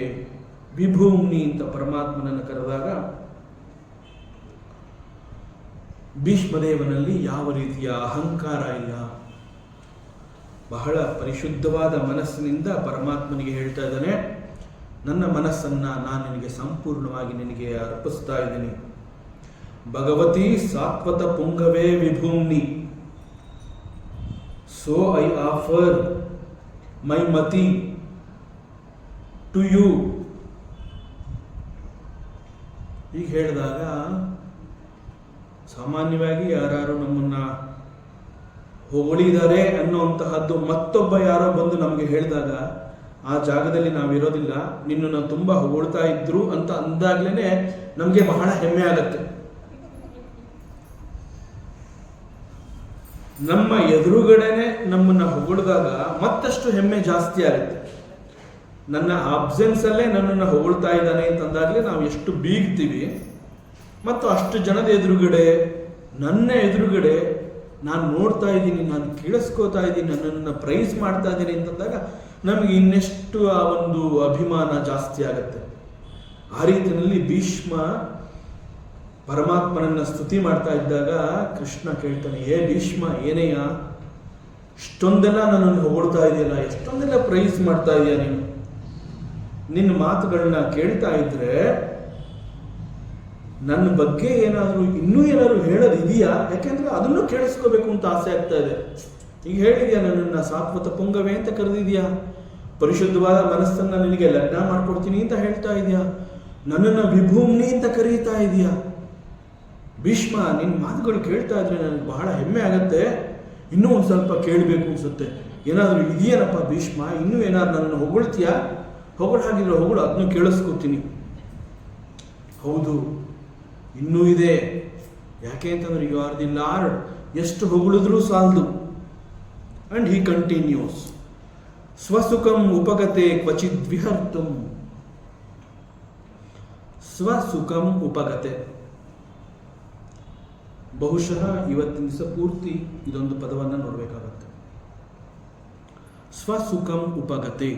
ವಿಭೂಮ್ನಿ ಅಂತ ಪರಮಾತ್ಮನನ್ನು ಕರೆದಾಗ ಭೀಷ್ಮದೇವನಲ್ಲಿ ಯಾವ ರೀತಿಯ ಅಹಂಕಾರ ಇಲ್ಲ, ಬಹಳ ಪರಿಶುದ್ಧವಾದ ಮನಸ್ಸಿನಿಂದ ಪರಮಾತ್ಮನಿಗೆ ಹೇಳ್ತಾ ಇದ್ದಾನೆ, ನನ್ನ ಮನಸ್ಸನ್ನ ನಾನು ನಿನಗೆ ಸಂಪೂರ್ಣವಾಗಿ ನಿನಗೆ ಅರ್ಪಿಸ್ತಾ ಇದ್ದೀನಿ. ಭಗವತಿ ಸಾತ್ವತ ಪುಂಗವೇ ವಿಭೂಮ್ನಿ, ಸೋ ಐ ಆಫರ್ ಮೈ ಮತಿ ಟು ಯು. ಈಗ ಹೇಳಿದಾಗ ಸಾಮಾನ್ಯವಾಗಿ ಯಾರು ನಮ್ಮನ್ನ ಹೊಗಳಿದ್ದಾರೆ ಅನ್ನುವಂತಹದ್ದು ಮತ್ತೊಬ್ಬ ಯಾರೋ ಬಂದು ನಮಗೆ ಹೇಳಿದಾಗ ಆ ಜಾಗದಲ್ಲಿ ನಾವಿರೋದಿಲ್ಲ. ನಿನ್ನನ್ನು ತುಂಬಾ ಹೊಗಳ್ತಾ ಇದ್ರು ಅಂತ ಅಂದಾಗ್ಲೇನೆ ನಮಗೆ ಬಹಳ ಹೆಮ್ಮೆ ಆಗತ್ತೆ. ನಮ್ಮ ಎದುರುಗಡೆನೆ ನಮ್ಮನ್ನ ಹೊಗಳಿದಾಗ ಮತ್ತಷ್ಟು ಹೆಮ್ಮೆ ಜಾಸ್ತಿ ಆಗುತ್ತೆ. ನನ್ನ ಆಬ್ಸೆನ್ಸ್ ಅಲ್ಲೇ ನನ್ನನ್ನು ಹೊಗಳ್ತಾ ಇದ್ದಾನೆ ಅಂತಂದಾಗಲೇ ನಾವು ಎಷ್ಟು ಬೀಗ್ತೀವಿ. ಮತ್ತು ಅಷ್ಟು ಜನದ ಎದುರುಗಡೆ, ನನ್ನ ಎದುರುಗಡೆ ನಾನು ನೋಡ್ತಾ ಇದ್ದೀನಿ, ನಾನು ಕೇಳಿಸ್ಕೋತಾ ಇದ್ದೀನಿ, ನನ್ನನ್ನು ಪ್ರೈಸ್ ಮಾಡ್ತಾ ಇದ್ದೀನಿ ಅಂತಂದಾಗ ನಮಗೆ ಇನ್ನೆಷ್ಟು ಆ ಒಂದು ಅಭಿಮಾನ ಜಾಸ್ತಿ ಆಗತ್ತೆ. ಆ ರೀತಿಯಲ್ಲಿ ಭೀಷ್ಮ ಪರಮಾತ್ಮನನ್ನ ಸ್ತುತಿ ಮಾಡ್ತಾ ಇದ್ದಾಗ ಕೃಷ್ಣ ಕೇಳ್ತಾನೆ, ಏ ಭೀಷ್ಮ, ಏನೆಯ ಇಷ್ಟೊಂದೆಲ್ಲ ನನ್ನನ್ನು ಹೊಗಳ್ತಾ ಇದೆಯಲ್ಲ, ಎಷ್ಟೊಂದೆಲ್ಲ ಪ್ರೈಸ್ ಮಾಡ್ತಾ ಇದೆಯಾ ನೀನು, ನಿನ್ನ ಮಾತುಗಳನ್ನ ಕೇಳ್ತಾ ಇದ್ರೆ ನನ್ನ ಬಗ್ಗೆ ಇನ್ನೂ ಏನಾದರೂ ಹೇಳೋದಿದೆಯಾ? ಯಾಕೆಂದ್ರೆ ಅದನ್ನು ಕೇಳಿಸ್ಕೋಬೇಕು ಅಂತ ಆಸೆ ಆಗ್ತಾ ಇದೆ. ಈಗ ಹೇಳಿದ್ಯಾ, ನನ್ನನ್ನು ಸಾತ್ವತ ಪುಂಗವೇ ಅಂತ ಕರೆದಿದ್ಯಾ, ಪರಿಶುದ್ಧವಾದ ಮನಸ್ಸನ್ನ ನಿನಗೆ ಲಗ್ನ ಮಾಡ್ಕೊಡ್ತೀನಿ ಅಂತ ಹೇಳ್ತಾ ಇದೆಯಾ, ನನ್ನನ್ನು ವಿಭೂಮ್ನಿ ಅಂತ ಕರೀತಾ ಇದೆಯಾ. ಭೀಷ್ಮ, ನಿನ್ನ ಮಾತುಗಳು ಕೇಳ್ತಾ ಇದ್ರೆ ನನಗೆ ಬಹಳ ಹೆಮ್ಮೆ ಆಗತ್ತೆ, ಇನ್ನೂ ಒಂದು ಸ್ವಲ್ಪ ಕೇಳಬೇಕು ಅನ್ಸುತ್ತೆ. ಏನಾದರೂ ಇದೆಯೇನಪ್ಪ ಭೀಷ್ಮ, ಇನ್ನೂ ಏನಾದ್ರು ನನ್ನನ್ನು ಹೊಗಳ್ತೀಯಾ? ಹಾಗಿದ್ರೆ ಹೊಗಳು, ಅದನ್ನು ಕೇಳಿಸ್ಕೊತೀನಿ. ಹೌದು, ಇನ್ನೂ ಇದೆ. ಯಾಕೆ ಅಂತಂದ್ರೆ ಯು ಆರ್ ದಿ ಲಾರ್ಡ್, ಎಷ್ಟು ಹೊಗಳಿದ್ರೂ ಸಾಲದು. ಅಂಡ್ ಹಿ ಕಂಟಿನ್ಯೂಸ್, ಸ್ವಸುಖಂ ಉಪಗತೆ ಕ್ವಚಿತ್ ವಿಹರ್ತುಂ. ಸ್ವಸುಖಂ ಉಪಗತೆ, ಬಹುಶಃ ಇವತ್ತಿನ ದಿವಸ ಪೂರ್ತಿ ಇದೊಂದು ಪದವನ್ನು ನೋಡಬೇಕಾಗತ್ತೆ. ಸ್ವಸುಖಂ ಉಪಗತೆ,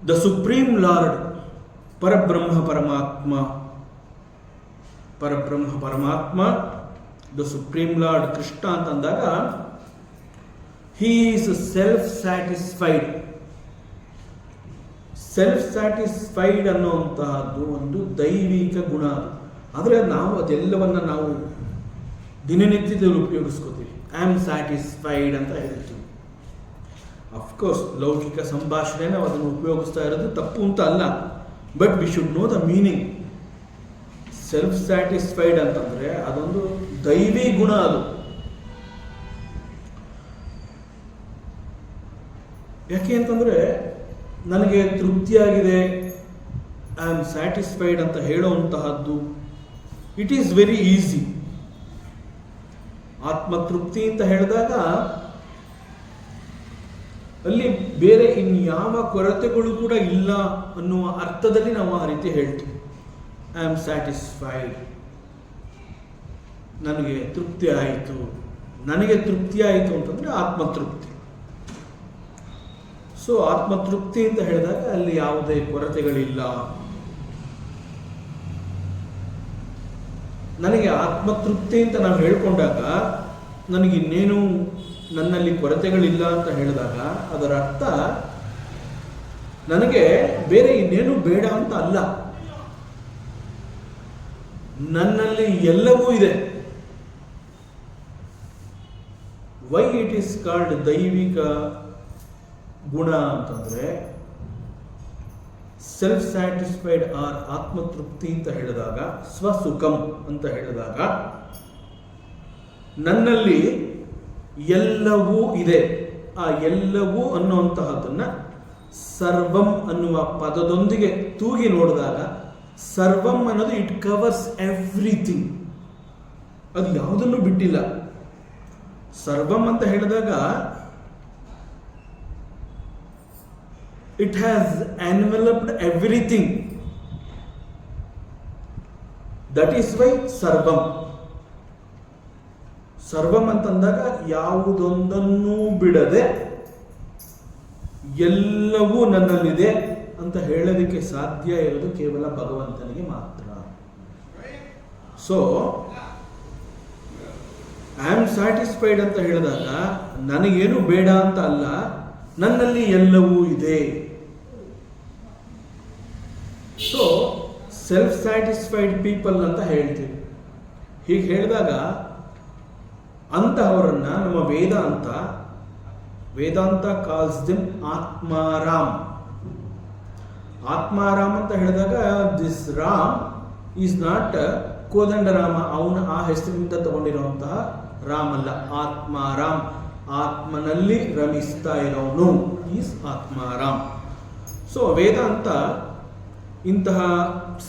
ದ ಸುಪ್ರೀಂ ಲಾರ್ಡ್, ಪರಬ್ರಹ್ಮ ಪರಮಾತ್ಮ, ದ ಸುಪ್ರೀಂ ಲಾರ್ಡ್ ಕೃಷ್ಣ ಅಂತಂದಾಗ he is self satisfied. Self satisfied ಅನ್ನುವಂತಹದ್ದು ಒಂದು ದೈವಿಕ ಗುಣ. ಆದರೆ ನಾವು ಅದೆಲ್ಲವನ್ನ ನಾವು ದಿನನಿತ್ಯದಲ್ಲಿ ಉಪಯೋಗಿಸ್ಕೋತೀವಿ. ಐ ಆಮ್ ಸ್ಯಾಟಿಸ್ಫೈಡ್ ಅಂತ ಹೇಳ್ತೀವಿ. ಅಫ್ಕೋರ್ಸ್ ಲೌಕಿಕ ಸಂಭಾಷಣೆ ನಾವು ಅದನ್ನು ಉಪಯೋಗಿಸ್ತಾ ಇರೋದು ತಪ್ಪು ಅಂತ ಅಲ್ಲ, but we should know the meaning. Self satisfied ಅಂತಂದ್ರೆ ಅದೊಂದು ದೈವಿ ಗುಣ. ಅದು ಯಾಕೆ ಅಂತಂದ್ರೆ ನನಗೆ ತೃಪ್ತಿಯಾಗಿದೆ, ಐ ಆಮ್ ಸ್ಯಾಟಿಸ್ಫೈಡ್ ಅಂತ ಹೇಳುವಂತಹದ್ದು ಇಟ್ ಈಸ್ ವೆರಿ ಈಸಿ. ಆತ್ಮತೃಪ್ತಿ ಅಂತ ಹೇಳಿದಾಗ ಅಲ್ಲಿ ಬೇರೆ ಇನ್ಯಾವ ಕೊರತೆಗಳು ಕೂಡ ಇಲ್ಲ ಅನ್ನುವ ಅರ್ಥದಲ್ಲಿ ನಾವು ಆ ರೀತಿ ಹೇಳ್ತೀವಿ. ಐ ಆಮ್ ಸ್ಯಾಟಿಸ್ಫೈಡ್, ನನಗೆ ತೃಪ್ತಿ ಆಯಿತು. ನನಗೆ ತೃಪ್ತಿ ಆಯಿತು ಅಂತಂದ್ರೆ ಆತ್ಮತೃಪ್ತಿ. ಸೊ ಆತ್ಮತೃಪ್ತಿ ಅಂತ ಹೇಳಿದಾಗ ಅಲ್ಲಿ ಯಾವುದೇ ಕೊರತೆಗಳಿಲ್ಲ. ನನಗೆ ಆತ್ಮತೃಪ್ತಿ ಅಂತ ನಾವು ಹೇಳ್ಕೊಂಡಾಗ ನನಗಿನ್ನೇನು ನನ್ನಲ್ಲಿ ಕೊರತೆಗಳಿಲ್ಲ ಅಂತ ಹೇಳಿದಾಗ ಅದರ ಅರ್ಥ ನನಗೆ ಬೇರೆ ಇನ್ನೇನು ಬೇಡ ಅಂತ ಅಲ್ಲ, ನನ್ನಲ್ಲಿ ಎಲ್ಲವೂ ಇದೆ. ವೈ ಇಟ್ ಈಸ್ ಕಾಲ್ಡ್ ದೈವಿಕ ಗುಣ ಅಂತಂದ್ರೆ ಸೆಲ್ಫ್ ಸ್ಯಾಟಿಸ್ಫೈಡ್ ಆರ್ ಆತ್ಮತೃಪ್ತಿ ಅಂತ ಹೇಳಿದಾಗ, ಸ್ವಸುಖಂ ಅಂತ ಹೇಳಿದಾಗ ನನ್ನಲ್ಲಿ ಎಲ್ಲವೂ ಇದೆ. ಆ ಎಲ್ಲವೂ ಅನ್ನುವಂತಹದನ್ನ ಸರ್ವಂ ಅನ್ನುವ ಪದದೊಂದಿಗೆ ತೂಗಿ ನೋಡಿದಾಗ ಸರ್ವಂ ಅನ್ನೋದು ಇಟ್ ಕವರ್ಸ್ ಎವ್ರಿಥಿಂಗ್, ಅದು ಯಾವುದನ್ನು ಬಿಟ್ಟಿಲ್ಲ. ಸರ್ವಂ ಅಂತ ಹೇಳಿದಾಗ it has enveloped everything. That is why ಸರ್ವಂ. ಸರ್ವಂ ಅಂತಂದಾಗ ಯಾವುದೊಂದನ್ನೂ ಬಿಡದೆ ಎಲ್ಲವೂ ನನ್ನಲ್ಲಿದೆ ಅಂತ ಹೇಳೋದಕ್ಕೆ ಸಾಧ್ಯ ಇರೋದು ಕೇವಲ ಭಗವಂತನಿಗೆ ಮಾತ್ರ. ಸೊ ಐ ಆಮ್ ಸ್ಯಾಟಿಸ್ಫೈಡ್ ಅಂತ ಹೇಳಿದಾಗ ನನಗೇನು ಬೇಡ ಅಂತ ಅಲ್ಲ, ನನ್ನಲ್ಲಿ ಎಲ್ಲವೂ ಇದೆ. ಸೊ ಸೆಲ್ಫ್ ಸ್ಯಾಟಿಸ್ಫೈಡ್ ಪೀಪಲ್ ಅಂತ ಹೇಳ್ತೀವಿ. ಹೀಗೆ ಹೇಳಿದಾಗ ಅಂತಹವರನ್ನ ನಮ್ಮ ವೇದಾಂತ ಕಾಲ್ಸ್ ದಿಮ್ ಆತ್ಮಾರಾಮ್. ಆತ್ಮಾರಾಮ್ ಅಂತ ಹೇಳಿದಾಗ this Ram is not Kodandarama, ಅವನ ಆ ಹೆಸರಿನಿಂದ ತಗೊಂಡಿರುವಂತಹ ರಾಮ್ ಅಲ್ಲ. ಆತ್ಮಾರಾಮ್, ಆತ್ಮನಲ್ಲಿ ರಮಿಸ್ತಾ ಇರೋನು ಈಸ್ ಆತ್ಮಾರಾಮ್. ಸೊ ವೇದಾಂತ ಇಂತಹ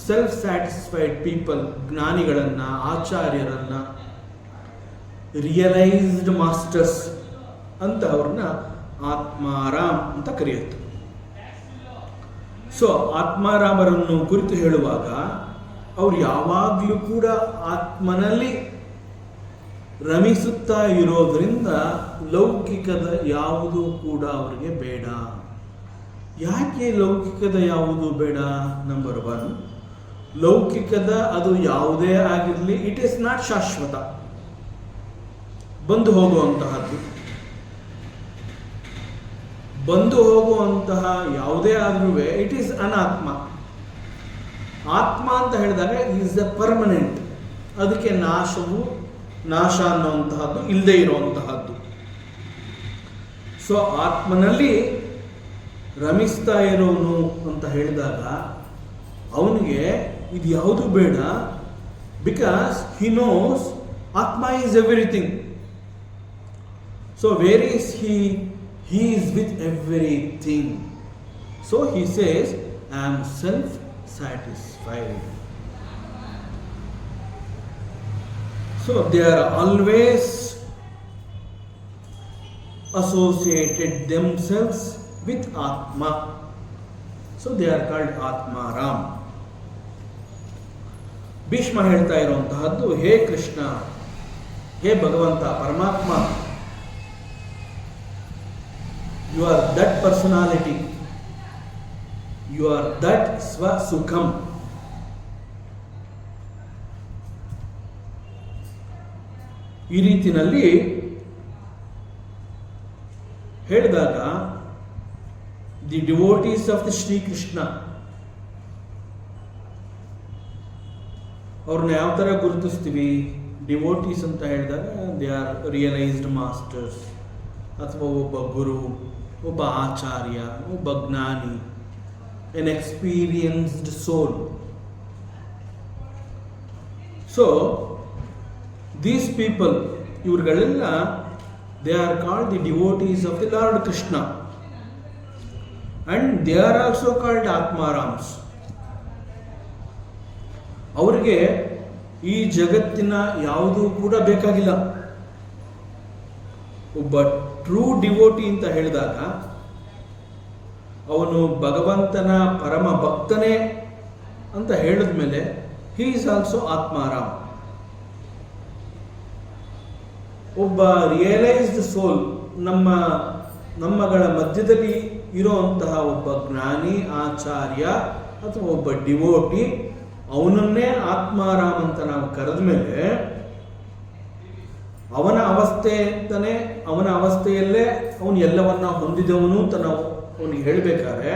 ಸೆಲ್ಫ್ ಸ್ಯಾಟಿಸ್ಫೈಡ್ ಪೀಪಲ್, ಜ್ಞಾನಿಗಳನ್ನ, ಆಚಾರ್ಯರನ್ನ, ರಿಯಲೈಸ್ಡ್ ಮಾಸ್ಟರ್ಸ್ ಅಂತಹವ್ರನ್ನ ಆತ್ಮಾರಾಮ್ ಅಂತ ಕರೆಯುತ್ತೆ. ಸೊ ಆತ್ಮಾರಾಮರನ್ನು ಕುರಿತು ಹೇಳುವಾಗ ಅವರು ಯಾವಾಗಲೂ ಕೂಡ ಆತ್ಮನಲ್ಲಿ ರಮಿಸುತ್ತಾ ಇರೋದ್ರಿಂದ ಲೌಕಿಕದ ಯಾವುದು ಕೂಡ ಅವರಿಗೆ ಬೇಡ. ಯಾಕೆ ಲೌಕಿಕದ ಯಾವುದು ಬೇಡ? ನಂಬರ್ 1, ಲೌಕಿಕದ ಅದು ಯಾವುದೇ ಆಗಿರಲಿ, ಇಟ್ ಈಸ್ ನಾಟ್ ಶಾಶ್ವತ, ಬಂದು ಹೋಗುವಂತಹದ್ದು. ಬಂದು ಹೋಗುವಂತಹ ಯಾವುದೇ ಆದ್ರೂ ಇಟ್ ಈಸ್ ಅನಾತ್ಮ. ಆತ್ಮ ಅಂತ ಹೇಳಿದಾಗ ಈಸ್ ದ ಪರ್ಮನೆಂಟ್, ಅದಕ್ಕೆ ನಾಶ ಅನ್ನುವಂತಹದ್ದು ಇಲ್ಲದೆ ಇರುವಂತಹದ್ದು. ಸೊ ಆತ್ಮನಲ್ಲಿ ರಮಿಸ್ತಾ ಇರೋನು ಅಂತ ಹೇಳಿದಾಗ ಅವನಿಗೆ ಇದು ಯಾವುದು ಬೇಡ. ಬಿಕಾಸ್ ಹಿ ನೋಸ್ ಆತ್ಮ is everything. So where is he? He is with everything. So he says, I am self-satisfied. So they are always associated themselves with Atma. So they are called Atma Ram. Bhishma ಹೇಳ್ತಾ ಇರುವಂತಹದ್ದು, ಹೇ ಕೃಷ್ಣ, ಹೇ ಭಗವಂತ ಪರಮಾತ್ಮ, you are that personality, you are that Svasukham. ಈ ರೀತಿನಲ್ಲಿ ಹೇಳಿದಾಗ the devotees of the Shri Krishna ಅವ್ರನ್ನ ಯಾವ ಥರ ಗುರುತಿಸ್ತೀವಿ? ಡಿವೋಟೀಸ್ ಅಂತ ಹೇಳಿದಾಗ ದೇ ಆರ್ ರಿಯಲೈಸ್ಡ್ ಮಾಸ್ಟರ್ಸ್, ಅಥವಾ ಒಬ್ಬ ಗುರು, ಒಬ್ಬ ಆಚಾರ್ಯ, ಒಬ್ಬ ಜ್ಞಾನಿ, an experienced soul. So these people, ಇವ್ರುಗಳೆಲ್ಲ they are called the devotees of the lord Krishna, and they are also called ಆತ್ಮಾರಾಮ್ಸ್. ಅವರಿಗೆ ಈ ಜಗತ್ತಿನ ಯಾವುದೂ ಕೂಡ ಬೇಕಾಗಿಲ್ಲ. ಒಬ್ಬ ಟ್ರೂ ಡಿವೋಟಿ ಅಂತ ಹೇಳಿದಾಗ ಅವನು ಭಗವಂತನ ಪರಮ ಭಕ್ತನೇ ಅಂತ ಹೇಳಿದ ಮೇಲೆ ಹಿ ಈಸ್ ಆಲ್ಸೋ ಆತ್ಮಾರಾಮ್. ಒಬ್ಬ ರಿಯಲೈಸ್ಡ್ ಸೋಲ್, ನಮ್ಮಗಳ ಮಧ್ಯದಲ್ಲಿ ಇರೋಂತಹ ಒಬ್ಬ ಜ್ಞಾನಿ, ಆಚಾರ್ಯ ಅಥವಾ ಒಬ್ಬ ಡಿವೋಟಿ, ಅವನನ್ನೇ ಆತ್ಮಾರಾಮ್ ಅಂತ ನಾವು ಕರೆದ ಮೇಲೆ ಅವನ ಅವಸ್ಥೆ ಅಂತಾನೆ, ಅವನ ಅವಸ್ಥೆಯಲ್ಲೇ ಅವನು ಎಲ್ಲವನ್ನ ಹೊಂದಿದವನು ಅಂತ ನಾವು ಅವನಿಗೆ ಹೇಳಬೇಕಾದ್ರೆ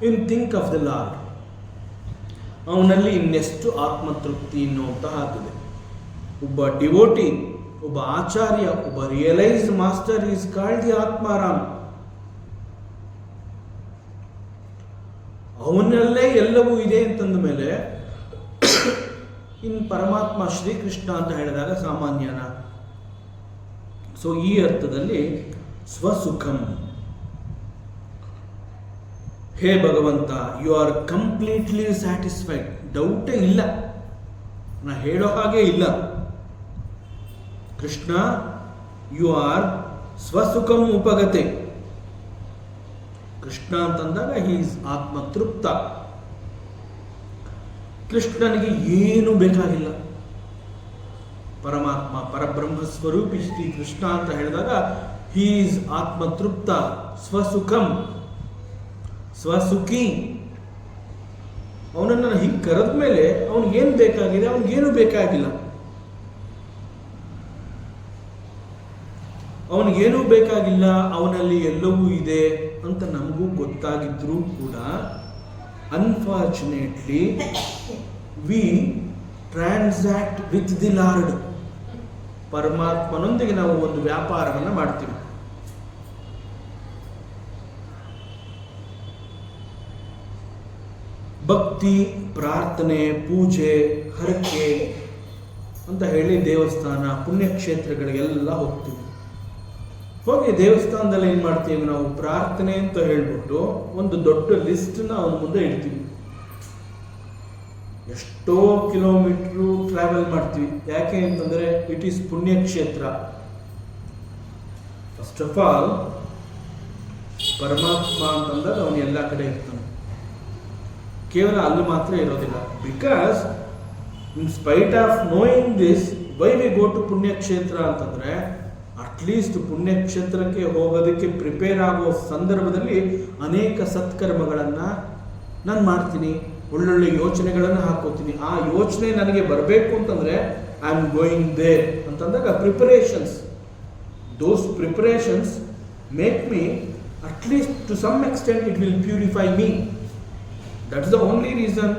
in think of the lord, ಅವನಲ್ಲಿ ಇನ್ನೆಷ್ಟು ಆತ್ಮತೃಪ್ತಿ ಅನ್ನುವಂತಹದ್ದಿದೆ. ಒಬ್ಬ ಡಿವೋಟಿ, ಒಬ್ಬ ಆಚಾರ್ಯ, ಒಬ್ಬ realised master is called the ಆತ್ಮಾರಾಮ್. ಅವನಲ್ಲೇ ಎಲ್ಲವೂ ಇದೆ ಅಂತಂದ ಮೇಲೆ ಇನ್ ಪರಮಾತ್ಮ ಶ್ರೀಕೃಷ್ಣ ಅಂತ ಹೇಳಿದಾಗ ಸಾಮಾನ್ಯನ. ಸೊ ಈ ಅರ್ಥದಲ್ಲಿ ಸ್ವಸುಖಂ, ಹೇ ಭಗವಂತ, ಯು ಆರ್ ಕಂಪ್ಲೀಟ್ಲಿ ಸ್ಯಾಟಿಸ್ಫೈಡ್. ಡೌಟೇ ಇಲ್ಲ, ನಾ ಹೇಳೋ ಹಾಗೆ ಇಲ್ಲ. ಕೃಷ್ಣ, ಯು ಆರ್ ಸ್ವಸುಖಂ ಉಪಗತೆ. ಕೃಷ್ಣ ಅಂತಂದಾಗ ಹಿ ಈಸ್ ಆತ್ಮತೃಪ್ತ. ಕೃಷ್ಣನಿಗೆ ಏನು ಬೇಕಾಗಿಲ್ಲ. ಪರಮಾತ್ಮ, ಪರಬ್ರಹ್ಮ ಸ್ವರೂಪಿ ಶ್ರೀ ಕೃಷ್ಣ ಅಂತ ಹೇಳಿದಾಗ ಹಿ ಈಸ್ ಆತ್ಮತೃಪ್ತ, ಸ್ವಸುಖಂ, ಸ್ವಸುಖಿ. ಅವನನ್ನು ಹೀಗೆ ಕರೆದ ಮೇಲೆ ಅವನಿಗೇನು ಬೇಕಾಗಿದೆ? ಅವನಿಗೇನು ಬೇಕಾಗಿಲ್ಲ. ಅವನಿಗೇನೂ ಬೇಕಾಗಿಲ್ಲ, ಅವನಲ್ಲಿ ಎಲ್ಲವೂ ಇದೆ ಅಂತ ನಮಗೂ ಗೊತ್ತಾಗಿದ್ರೂ ಕೂಡ unfortunately we transact with the lord. ಪರಮಾತ್ಮನೊಂದಿಗೆ ನಾವು ಒಂದು ವ್ಯಾಪಾರವನ್ನು ಮಾಡ್ತೀವಿ. ಭಕ್ತಿ, ಪ್ರಾರ್ಥನೆ, ಪೂಜೆ, ಹರಕೆ ಅಂತ ಹೇಳಿ ದೇವಸ್ಥಾನ, ಪುಣ್ಯಕ್ಷೇತ್ರಗಳಿಗೆಲ್ಲ ಹೋಗ್ತೀವಿ. ಹೋಗಿ ದೇವಸ್ಥಾನದಲ್ಲಿ ಏನು ಮಾಡ್ತೀವಿ ನಾವು? ಪ್ರಾರ್ಥನೆ ಅಂತ ಹೇಳ್ಬಿಟ್ಟು ಒಂದು ದೊಡ್ಡ ಲಿಸ್ಟ್ನ ಅವನ ಮುಂದೆ ಇಡ್ತೀವಿ. ಎಷ್ಟೋ ಕಿಲೋಮೀಟ್ರು ಟ್ರಾವೆಲ್ ಮಾಡ್ತೀವಿ. ಯಾಕೆ ಅಂತಂದರೆ ಇಟ್ ಈಸ್ ಪುಣ್ಯಕ್ಷೇತ್ರ. ಫಸ್ಟ್ ಆಫ್ ಆಲ್ ಪರಮಾತ್ಮ ಅಂತಂದಾಗ ಅವನು ಎಲ್ಲ ಕಡೆ ಇರ್ತಾನೆ, ಕೇವಲ ಅಲ್ಲಿ ಮಾತ್ರ ಇರೋದಿಲ್ಲ. Because in spite of knowing this, why we go to ಪುಣ್ಯಕ್ಷೇತ್ರ ಅಂತಂದ್ರೆ, ಅಟ್ಲೀಸ್ಟ್ ಪುಣ್ಯಕ್ಷೇತ್ರಕ್ಕೆ ಹೋಗೋದಕ್ಕೆ ಪ್ರಿಪೇರ್ ಆಗೋ ಸಂದರ್ಭದಲ್ಲಿ ಅನೇಕ ಸತ್ಕರ್ಮಗಳನ್ನು ನಾನು ಮಾಡ್ತೀನಿ, ಒಳ್ಳೊಳ್ಳೆ ಯೋಚನೆಗಳನ್ನು ಹಾಕೋತೀನಿ. ಆ ಯೋಚನೆ ನನಗೆ ಬರಬೇಕು ಅಂತಂದರೆ ಐ ಆಮ್ ಗೋಯಿಂಗ್ ದೇರ್ ಅಂತಂದಾಗ preparations, those preparations make me at least to some extent it will purify me. That's the only reason.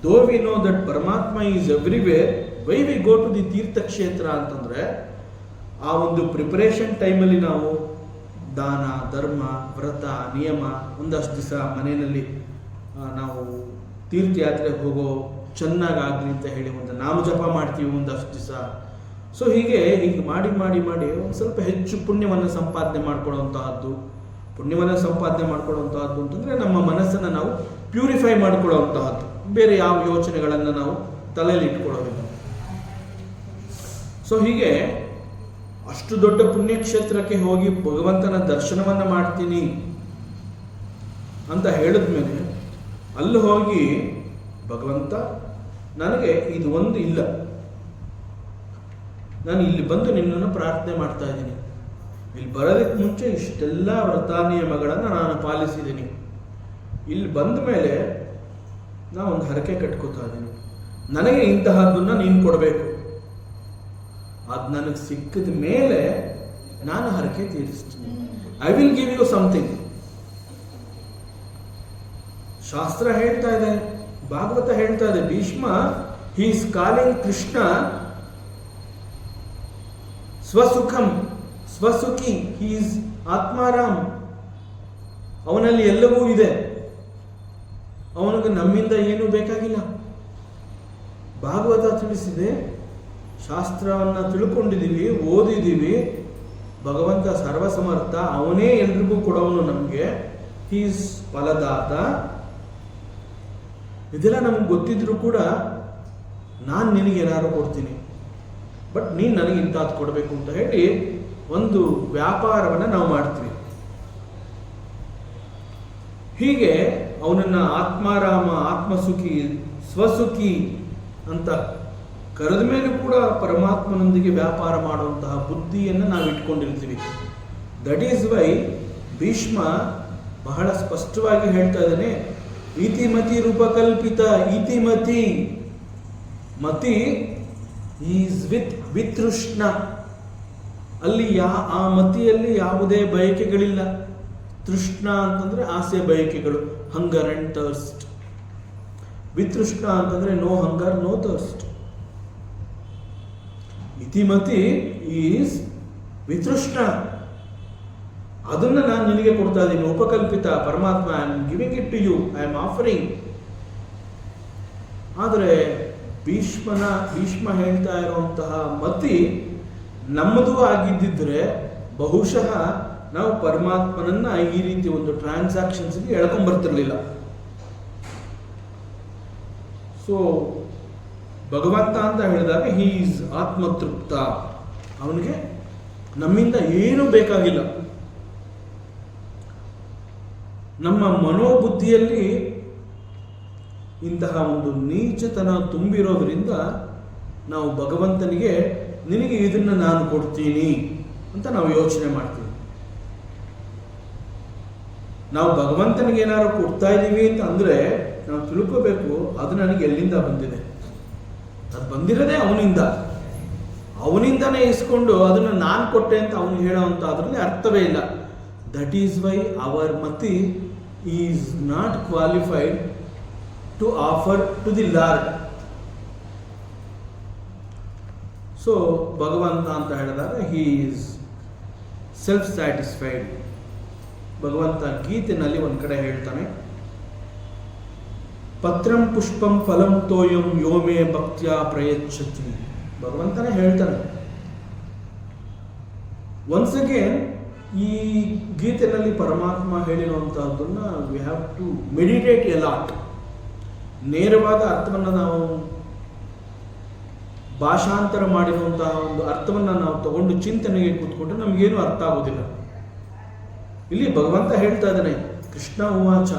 Though we know that ಪರಮಾತ್ಮ is everywhere, why we go to the ತೀರ್ಥಕ್ಷೇತ್ರ ಅಂತಂದರೆ, ಆ ಒಂದು preparation ಟೈಮಲ್ಲಿ ನಾವು ದಾನ, ಧರ್ಮ, ವ್ರತ, ನಿಯಮ, ಒಂದಷ್ಟು ದಿವಸ ಮನೆಯಲ್ಲಿ ನಾವು ತೀರ್ಥಯಾತ್ರೆಗೆ ಹೋಗೋ ಚೆನ್ನಾಗಾಗಲಿ ಅಂತ ಹೇಳಿ ಒಂದು ನಾಮಜಪ ಮಾಡ್ತೀವಿ ಒಂದಷ್ಟು ದಿವಸ. ಸೊ ಹೀಗೆ ಮಾಡಿ ಮಾಡಿ ಮಾಡಿ ಒಂದು ಸ್ವಲ್ಪ ಹೆಚ್ಚು ಪುಣ್ಯವನ್ನು ಸಂಪಾದನೆ ಮಾಡ್ಕೊಳ್ಳೋವಂತಹದ್ದು. ಪುಣ್ಯವನ್ನು ಸಂಪಾದನೆ ಮಾಡ್ಕೊಳ್ಳೋವಂತಹದ್ದು ಅಂತಂದರೆ ನಮ್ಮ ಮನಸ್ಸನ್ನು ನಾವು ಪ್ಯೂರಿಫೈ ಮಾಡ್ಕೊಳ್ಳೋವಂತಹದ್ದು, ಬೇರೆ ಯಾವ ಯೋಚನೆಗಳನ್ನು ನಾವು ತಲೆಯಲ್ಲಿ ಇಟ್ಕೊಳ್ಳೋದಿಲ್ಲ. ಸೊ ಹೀಗೆ ಅಷ್ಟು ದೊಡ್ಡ ಪುಣ್ಯಕ್ಷೇತ್ರಕ್ಕೆ ಹೋಗಿ ಭಗವಂತನ ದರ್ಶನವನ್ನು ಮಾಡ್ತೀನಿ ಅಂತ ಹೇಳಿದ್ಮೇಲೆ ಅಲ್ಲಿ ಹೋಗಿ ಭಗವಂತ ನನಗೆ ಇದು ಒಂದು ಇಲ್ಲ, ನಾನು ಇಲ್ಲಿ ಬಂದು ನಿನ್ನನ್ನು ಪ್ರಾರ್ಥನೆ ಮಾಡ್ತಾ ಇದ್ದೀನಿ, ಇಲ್ಲಿ ಬರೋದಕ್ಕೆ ಮುಂಚೆ ಇಷ್ಟೆಲ್ಲ ವ್ರತ ನಿಯಮಗಳನ್ನು ನಾನು ಪಾಲಿಸಿದ್ದೀನಿ, ಇಲ್ಲಿ ಬಂದ ಮೇಲೆ ನಾನು ಒಂದು ಹರಕೆ ಕಟ್ಕೋತಾ ಇದ್ದೀನಿ, ನನಗೆ ಇಂತಹದ್ದನ್ನು ನೀನು ಕೊಡಬೇಕು, ಅದು ನನಗೆ ಸಿಕ್ಕಿದ ಮೇಲೆ ನಾನು ಹರಕೆ ತೀರಿಸ್ತೀನಿ. I will give you something. ಶಾಸ್ತ್ರ ಹೇಳ್ತಾ ಇದೆ, ಭಾಗವತ ಹೇಳ್ತಾ ಇದೆ, Bhishma he is calling Krishna ಸ್ವಸುಖಂ ಸ್ವಸುಖಿ, ಹಿ ಈಸ್ ಆತ್ಮಾರಾಮ್, ಅವನಲ್ಲಿ ಎಲ್ಲವೂ ಇದೆ, ಅವನಿಗೆ ನಮ್ಮಿಂದ ಏನೂ ಬೇಕಾಗಿಲ್ಲ. ಭಾಗವತ ತಿಳಿಸಿದೆ, ಶಾಸ್ತ್ರವನ್ನು ತಿಳ್ಕೊಂಡಿದ್ದೀವಿ, ಓದಿದ್ದೀವಿ, ಭಗವಂತ ಸರ್ವಸಮರ್ಥ, ಅವನೇ ಎಲ್ರಿಗೂ ಕೊಡೋನು ನಮಗೆ, ಹಿ ಈಸ್ ಫಲದಾತ. ಇದೆಲ್ಲ ನಮ್ಗೆ ಗೊತ್ತಿದ್ರು ಕೂಡ ನಾನು ನಿನಗೆ ಏನಾದ್ರು ಕೊಡ್ತೀನಿ, ಬಟ್ ನೀನು ನನಗೆ ಇಂಥದ್ದು ಕೊಡಬೇಕು ಅಂತ ಹೇಳಿ ಒಂದು ವ್ಯಾಪಾರವನ್ನು ನಾವು ಮಾಡ್ತೀವಿ. ಹೀಗೆ ಅವನನ್ನು ಆತ್ಮಾರಾಮ, ಆತ್ಮಸುಖಿ, ಸ್ವಸುಖಿ ಅಂತ ಕರೆದ ಮೇಲೂ ಕೂಡ ಪರಮಾತ್ಮನೊಂದಿಗೆ ವ್ಯಾಪಾರ ಮಾಡುವಂತಹ ಬುದ್ಧಿಯನ್ನು ನಾವು ಇಟ್ಕೊಂಡಿರ್ತೀವಿ. ದಟ್ ಈಸ್ ವೈ ಭೀಷ್ಮ ಬಹಳ ಸ್ಪಷ್ಟವಾಗಿ ಹೇಳ್ತಾ ಇದ್ದಾನೆ, ಇತಿಮತಿ ರೂಪಕಲ್ಪಿತ, ಇತಿಮತಿ, ಮತಿ ಈಸ್ ವಿತ್ ವಿತೃಷ್ಣ, ಅಲ್ಲಿ ಆ ಮತಿಯಲ್ಲಿ ಯಾವುದೇ ಬಯಕೆಗಳಿಲ್ಲ. ತೃಷ್ಣ ಅಂತಂದ್ರೆ ಆಸೆ ಬಯಕೆಗಳು, ಹಂಗರ್ ಅಂಡ್ ಥರ್ಸ್ಟ್. ವಿತೃಷ್ಣ ಅಂತಂದ್ರೆ ನೋ ಹಂಗರ್ ನೋ ಥರ್ಸ್ಟ್. ಇತಿಮತಿ ಈಸ್ ವಿತೃಷ್ಣ, ಅದನ್ನ ನಾನು ನಿನಗೆ ಕೊಡ್ತಾ ಇದ್ದೀನಿ, ಉಪಕಲ್ಪಿತ, ಪರಮಾತ್ಮ, I am giving it to you, I am offering. ಆದರೆ ಭೀಷ್ಮ ಹೇಳ್ತಾ ಇರುವಂತಹ ಮತಿ ನಮ್ಮದು ಆಗಿದ್ದಿದ್ರೆ ಬಹುಶಃ ನಾವು ಪರಮಾತ್ಮನನ್ನ ಈ ರೀತಿ ಒಂದು ಟ್ರಾನ್ಸಾಕ್ಷನ್ಸ್ಗೆ ಎಳ್ಕೊಂಡ್ಬರ್ತಿರ್ಲಿಲ್ಲ. ಸೊ ಭಗವಂತ ಅಂತ ಹೇಳಿದಾಗ ಹಿ ಈಸ್ ಆತ್ಮತೃಪ್ತ, ಅವನಿಗೆ ನಮ್ಮಿಂದ ಏನೂ ಬೇಕಾಗಿಲ್ಲ. ನಮ್ಮ ಮನೋಬುದ್ಧಿಯಲ್ಲಿ ಇಂತಹ ಒಂದು ನೀಚತನ ತುಂಬಿರೋದ್ರಿಂದ ನಾವು ಭಗವಂತನಿಗೆ ನಿನಗೆ ಇದನ್ನು ನಾನು ಕೊಡ್ತೀನಿ ಅಂತ ನಾವು ಯೋಚನೆ ಮಾಡ್ತೀವಿ. ನಾವು ಭಗವಂತನಿಗೆ ಏನಾದ್ರು ಕೊಡ್ತಾ ಇದ್ದೀವಿ ಅಂತ ಅಂದರೆ ನಾವು ತಿಳ್ಕೋಬೇಕು, ಅದು ನನಗೆ ಎಲ್ಲಿಂದ ಬಂದಿದೆ, ಅದು ಬಂದಿರೋದೇ ಅವನಿಂದನೇ ಇಸ್ಕೊಂಡು ಅದನ್ನು ನಾನು ಕೊಟ್ಟೆ ಅಂತ ಅವನು ಹೇಳೋವಂಥ ಅದರಲ್ಲಿ ಅರ್ಥವೇ ಇಲ್ಲ. ದಟ್ ಈಸ್ ವೈ ಅವರ್ ಮತಿ is not qualified to offer to the Lord. So ಭಗವಂತ ಅಂತ ಹೇಳಿದಾಗ ಹಿ ಈಸ್ ಸೆಲ್ಫ್ ಸ್ಯಾಟಿಸ್ಫೈಡ್. ಭಗವಂತ ಗೀತೆನಲ್ಲಿ ಒಂದು ಕಡೆ ಹೇಳ್ತಾನೆ, ಪತ್ರಂ ಪುಷ್ಪಂ ಫಲಂ ತೋಯಂ ಯೋಮೇ ಭಕ್ತ್ಯಾ ಪ್ರಯಚ್ಛತಿ. ಭಗವಂತನೇ ಹೇಳ್ತಾನೆ. ಒನ್ಸ್ ಅಗೇನ್ ಈ ಗೀತೆನಲ್ಲಿ ಪರಮಾತ್ಮ ಹೇಳಿರುವಂತಹದ್ದನ್ನ we have to meditate a lot. ನೇರವಾದ ಅರ್ಥವನ್ನು ನಾವು ಭಾಷಾಂತರ ಮಾಡಿರುವಂತಹ ಒಂದು ಅರ್ಥವನ್ನು ನಾವು ತಗೊಂಡು ಚಿಂತನೆಗೆ ಕೂತ್ಕೊಂಡ್ರೆ ನಮಗೇನು ಅರ್ಥ ಆಗೋದಿಲ್ಲ. ಇಲ್ಲಿ ಭಗವಂತ ಹೇಳ್ತಾ ಇದ್ದಾನೆ, ಕೃಷ್ಣ ಉವಾಚ,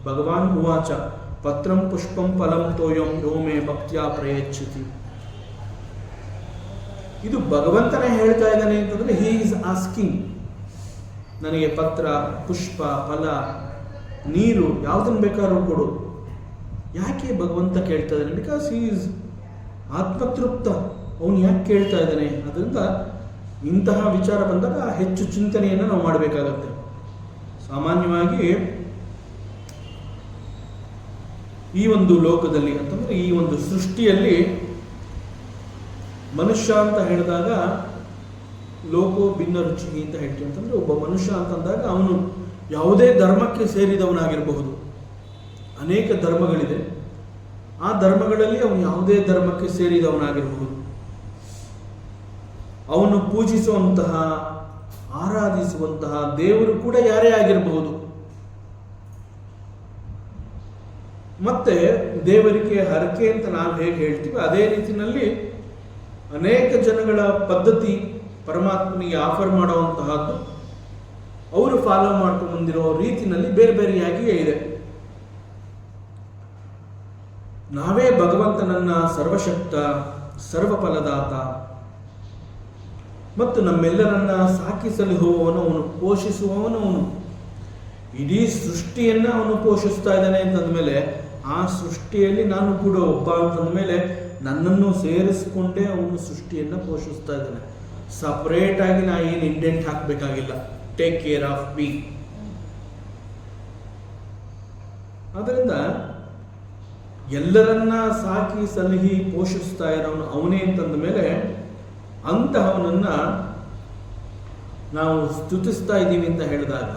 ಭಗವಾನ್ ಉವಾಚ, ಪತ್ರಂ ಪುಷ್ಪಂ ಫಲಂ ತೋಯಂ ಯೋ ಮೇ ಭಕ್ತ್ಯಾ ಪ್ರಯಚ್ಛತಿ. ಇದು ಭಗವಂತನೇ ಹೇಳ್ತಾ ಇದ್ದಾನೆ ಅಂತಂದ್ರೆ ಹಿ ಈಸ್ ಆಸ್ಕಿಂಗ್, ನನಗೆ ಪತ್ರ, ಪುಷ್ಪ, ಫಲ, ನೀರು ಯಾವುದನ್ನು ಬೇಕಾದ್ರೂ ಕೊಡು. ಯಾಕೆ ಭಗವಂತ ಕೇಳ್ತಾ ಇದ್ದಾನೆ? ಬಿಕಾಸ್ ಹಿ ಈಸ್ ಆತ್ಮತೃಪ್ತ. ಅವನು ಯಾಕೆ ಕೇಳ್ತಾ ಇದ್ದಾನೆ? ಅದರಿಂದ ಇಂತಹ ವಿಚಾರ ಬಂದಾಗ ಹೆಚ್ಚು ಚಿಂತನೆಯನ್ನು ನಾವು ಮಾಡಬೇಕಾಗತ್ತೆ. ಸಾಮಾನ್ಯವಾಗಿ ಈ ಒಂದು ಲೋಕದಲ್ಲಿ ಅಂತಂದ್ರೆ ಈ ಒಂದು ಸೃಷ್ಟಿಯಲ್ಲಿ ಮನುಷ್ಯ ಅಂತ ಹೇಳಿದಾಗ ಲೋಕೋ ಭಿನ್ನ ರುಚಿ ಅಂತ ಹೇಳ್ತೀವಿ. ಅಂತಂದ್ರೆ ಒಬ್ಬ ಮನುಷ್ಯ ಅಂತಂದಾಗ ಅವನು ಯಾವುದೇ ಧರ್ಮಕ್ಕೆ ಸೇರಿದವನಾಗಿರಬಹುದು. ಅನೇಕ ಧರ್ಮಗಳಿದೆ. ಆ ಧರ್ಮಗಳಲ್ಲಿ ಅವನು ಯಾವುದೇ ಧರ್ಮಕ್ಕೆ ಸೇರಿದವನಾಗಿರಬಹುದು. ಅವನು ಪೂಜಿಸುವಂತಹ, ಆರಾಧಿಸುವಂತಹ ದೇವರು ಕೂಡ ಯಾರೇ ಆಗಿರಬಹುದು. ಮತ್ತೆ ದೇವರಿಗೆ ಹರಕೆ ಅಂತ ನಾವು ಹೇಗೆ ಹೇಳ್ತೀವಿ ಅದೇ ರೀತಿಯಲ್ಲಿ ಅನೇಕ ಜನಗಳ ಪದ್ಧತಿ ಪರಮಾತ್ಮನಿಗೆ ಆಫರ್ ಮಾಡುವಂತಹದ್ದು ಅವರು ಫಾಲೋ ಮಾಡ್ಕೊಂಡು ಬಂದಿರೋ ರೀತಿನಲ್ಲಿ ಬೇರೆ ಬೇರೆಯಾಗಿಯೇ ಇದೆ. ನಾವೇ ಭಗವಂತನನ್ನ ಸರ್ವಶಕ್ತ, ಸರ್ವಫಲದಾತ ಮತ್ತು ನಮ್ಮೆಲ್ಲರನ್ನ ಸಾಕಿ ಸಲಹುವವನು ಅವನು, ಪೋಷಿಸುವವನು ಅವನು. ಇಡೀ ಸೃಷ್ಟಿಯನ್ನ ಅವನು ಪೋಷಿಸ್ತಾ ಇದ್ದಾನೆ ಅಂತಂದ್ಮೇಲೆ ಆ ಸೃಷ್ಟಿಯಲ್ಲಿ ನಾನು ಕೂಡ ಒಬ್ಬ ಅಂತಂದ್ಮೇಲೆ ನನ್ನನ್ನು ಸೇರಿಸ್ಕೊಂಡೇ ಅವನು ಸೃಷ್ಟಿಯನ್ನ ಪೋಷಿಸ್ತಾ ಇದ್ದಾನೆ. ಸಪರೇಟ್ ಆಗಿ ನಾ ಏನು ಇಂಡೆಂಟ್ ಹಾಕಬೇಕಾಗಿಲ್ಲ. Take care of me. ಆದ್ದರಿಂದ ಎಲ್ಲರನ್ನ ಸಾಕಿ ಸಲಹಿ ಪೋಷಿಸ್ತಾ ಇರೋನು ಅವನೇ ಅಂತಂದ ಮೇಲೆ ಅಂತಹವನನ್ನ ನಾವು ಸ್ತುತಿಸ್ತಾ ಇದ್ದೀವಿ ಅಂತ ಹೇಳಿದಾಗ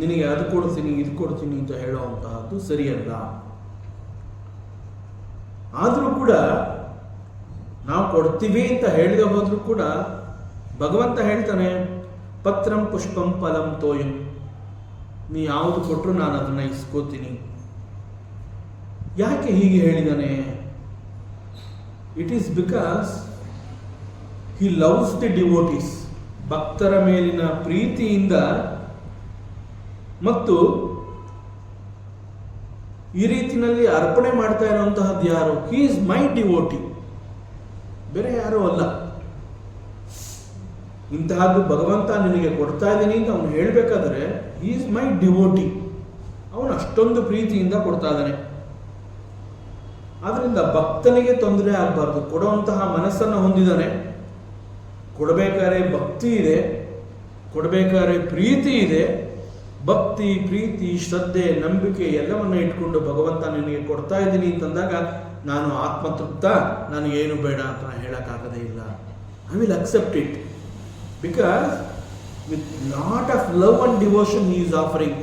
ನಿನಗೆ ಅದು ಕೊಡ್ತೀನಿ ಇದು ಕೊಡ್ತೀನಿ ಅಂತ ಹೇಳುವಂತಹದ್ದು ಸರಿಯಲ್ಲ. ಆದರೂ ಕೂಡ ನಾವು ಕೊಡ್ತೀವಿ ಅಂತ ಹೇಳಿದ ಹೋದ್ರೂ ಕೂಡ ಭಗವಂತ ಹೇಳ್ತಾನೆ ಪತ್ರಂ ಪುಷ್ಪಂ ಫಲಂ ತೋಯಂ, ನೀ ಯಾವುದು ಕೊಟ್ಟರು ನಾನು ಅದನ್ನ ಇಸ್ಕೋತೀನಿ. ಯಾಕೆ ಹೀಗೆ ಹೇಳಿದಾನೆ? It is because he loves the devotees. ಭಕ್ತರ ಮೇಲಿನ ಪ್ರೀತಿಯಿಂದ ಮತ್ತು ಈ ರೀತಿಯಲ್ಲಿ ಅರ್ಪಣೆ ಮಾಡ್ತಾ ಇರುವಂತಹದ್ದು ಯಾರು? ಹಿ ಈಸ್ ಮೈ ಡಿವೋಟಿ, ಬೇರೆ ಯಾರೂ ಅಲ್ಲ. ಇಂತಹದ್ದು ಭಗವಂತ ನಿನಗೆ ಕೊಡ್ತಾ ಇದ್ದೀನಿ ಅಂತ ಅವನು ಹೇಳಬೇಕಾದ್ರೆ ಹಿ ಈಸ್ ಮೈ ಡಿವೋಟಿ, ಅವನು ಅಷ್ಟೊಂದು ಪ್ರೀತಿಯಿಂದ ಕೊಡ್ತಾ ಇದ್ದಾನೆ. ಆದ್ರಿಂದ ಭಕ್ತನಿಗೆ ತೊಂದರೆ ಆಗಬಾರ್ದು. ಕೊಡುವಂತಹ ಮನಸ್ಸನ್ನು ಹೊಂದಿದ್ದಾನೆ, ಕೊಡಬೇಕಾದ್ರೆ ಭಕ್ತಿ ಇದೆ, ಕೊಡಬೇಕಾದ್ರೆ ಪ್ರೀತಿ ಇದೆ. ಭಕ್ತಿ, ಪ್ರೀತಿ, ಶ್ರದ್ಧೆ, ನಂಬಿಕೆ ಎಲ್ಲವನ್ನ ಇಟ್ಕೊಂಡು ಭಗವಂತ ನಿನಗೆ ಕೊಡ್ತಾ ಇದ್ದೀನಿ ಅಂತಂದಾಗ ನಾನು ಆತ್ಮತೃಪ್ತ, ನನಗೇನು ಬೇಡ ಅಂತ ಹೇಳಕ್ಕಾಗದೇ ಇಲ್ಲ. I will accept it because with lot of love and devotion he is offering.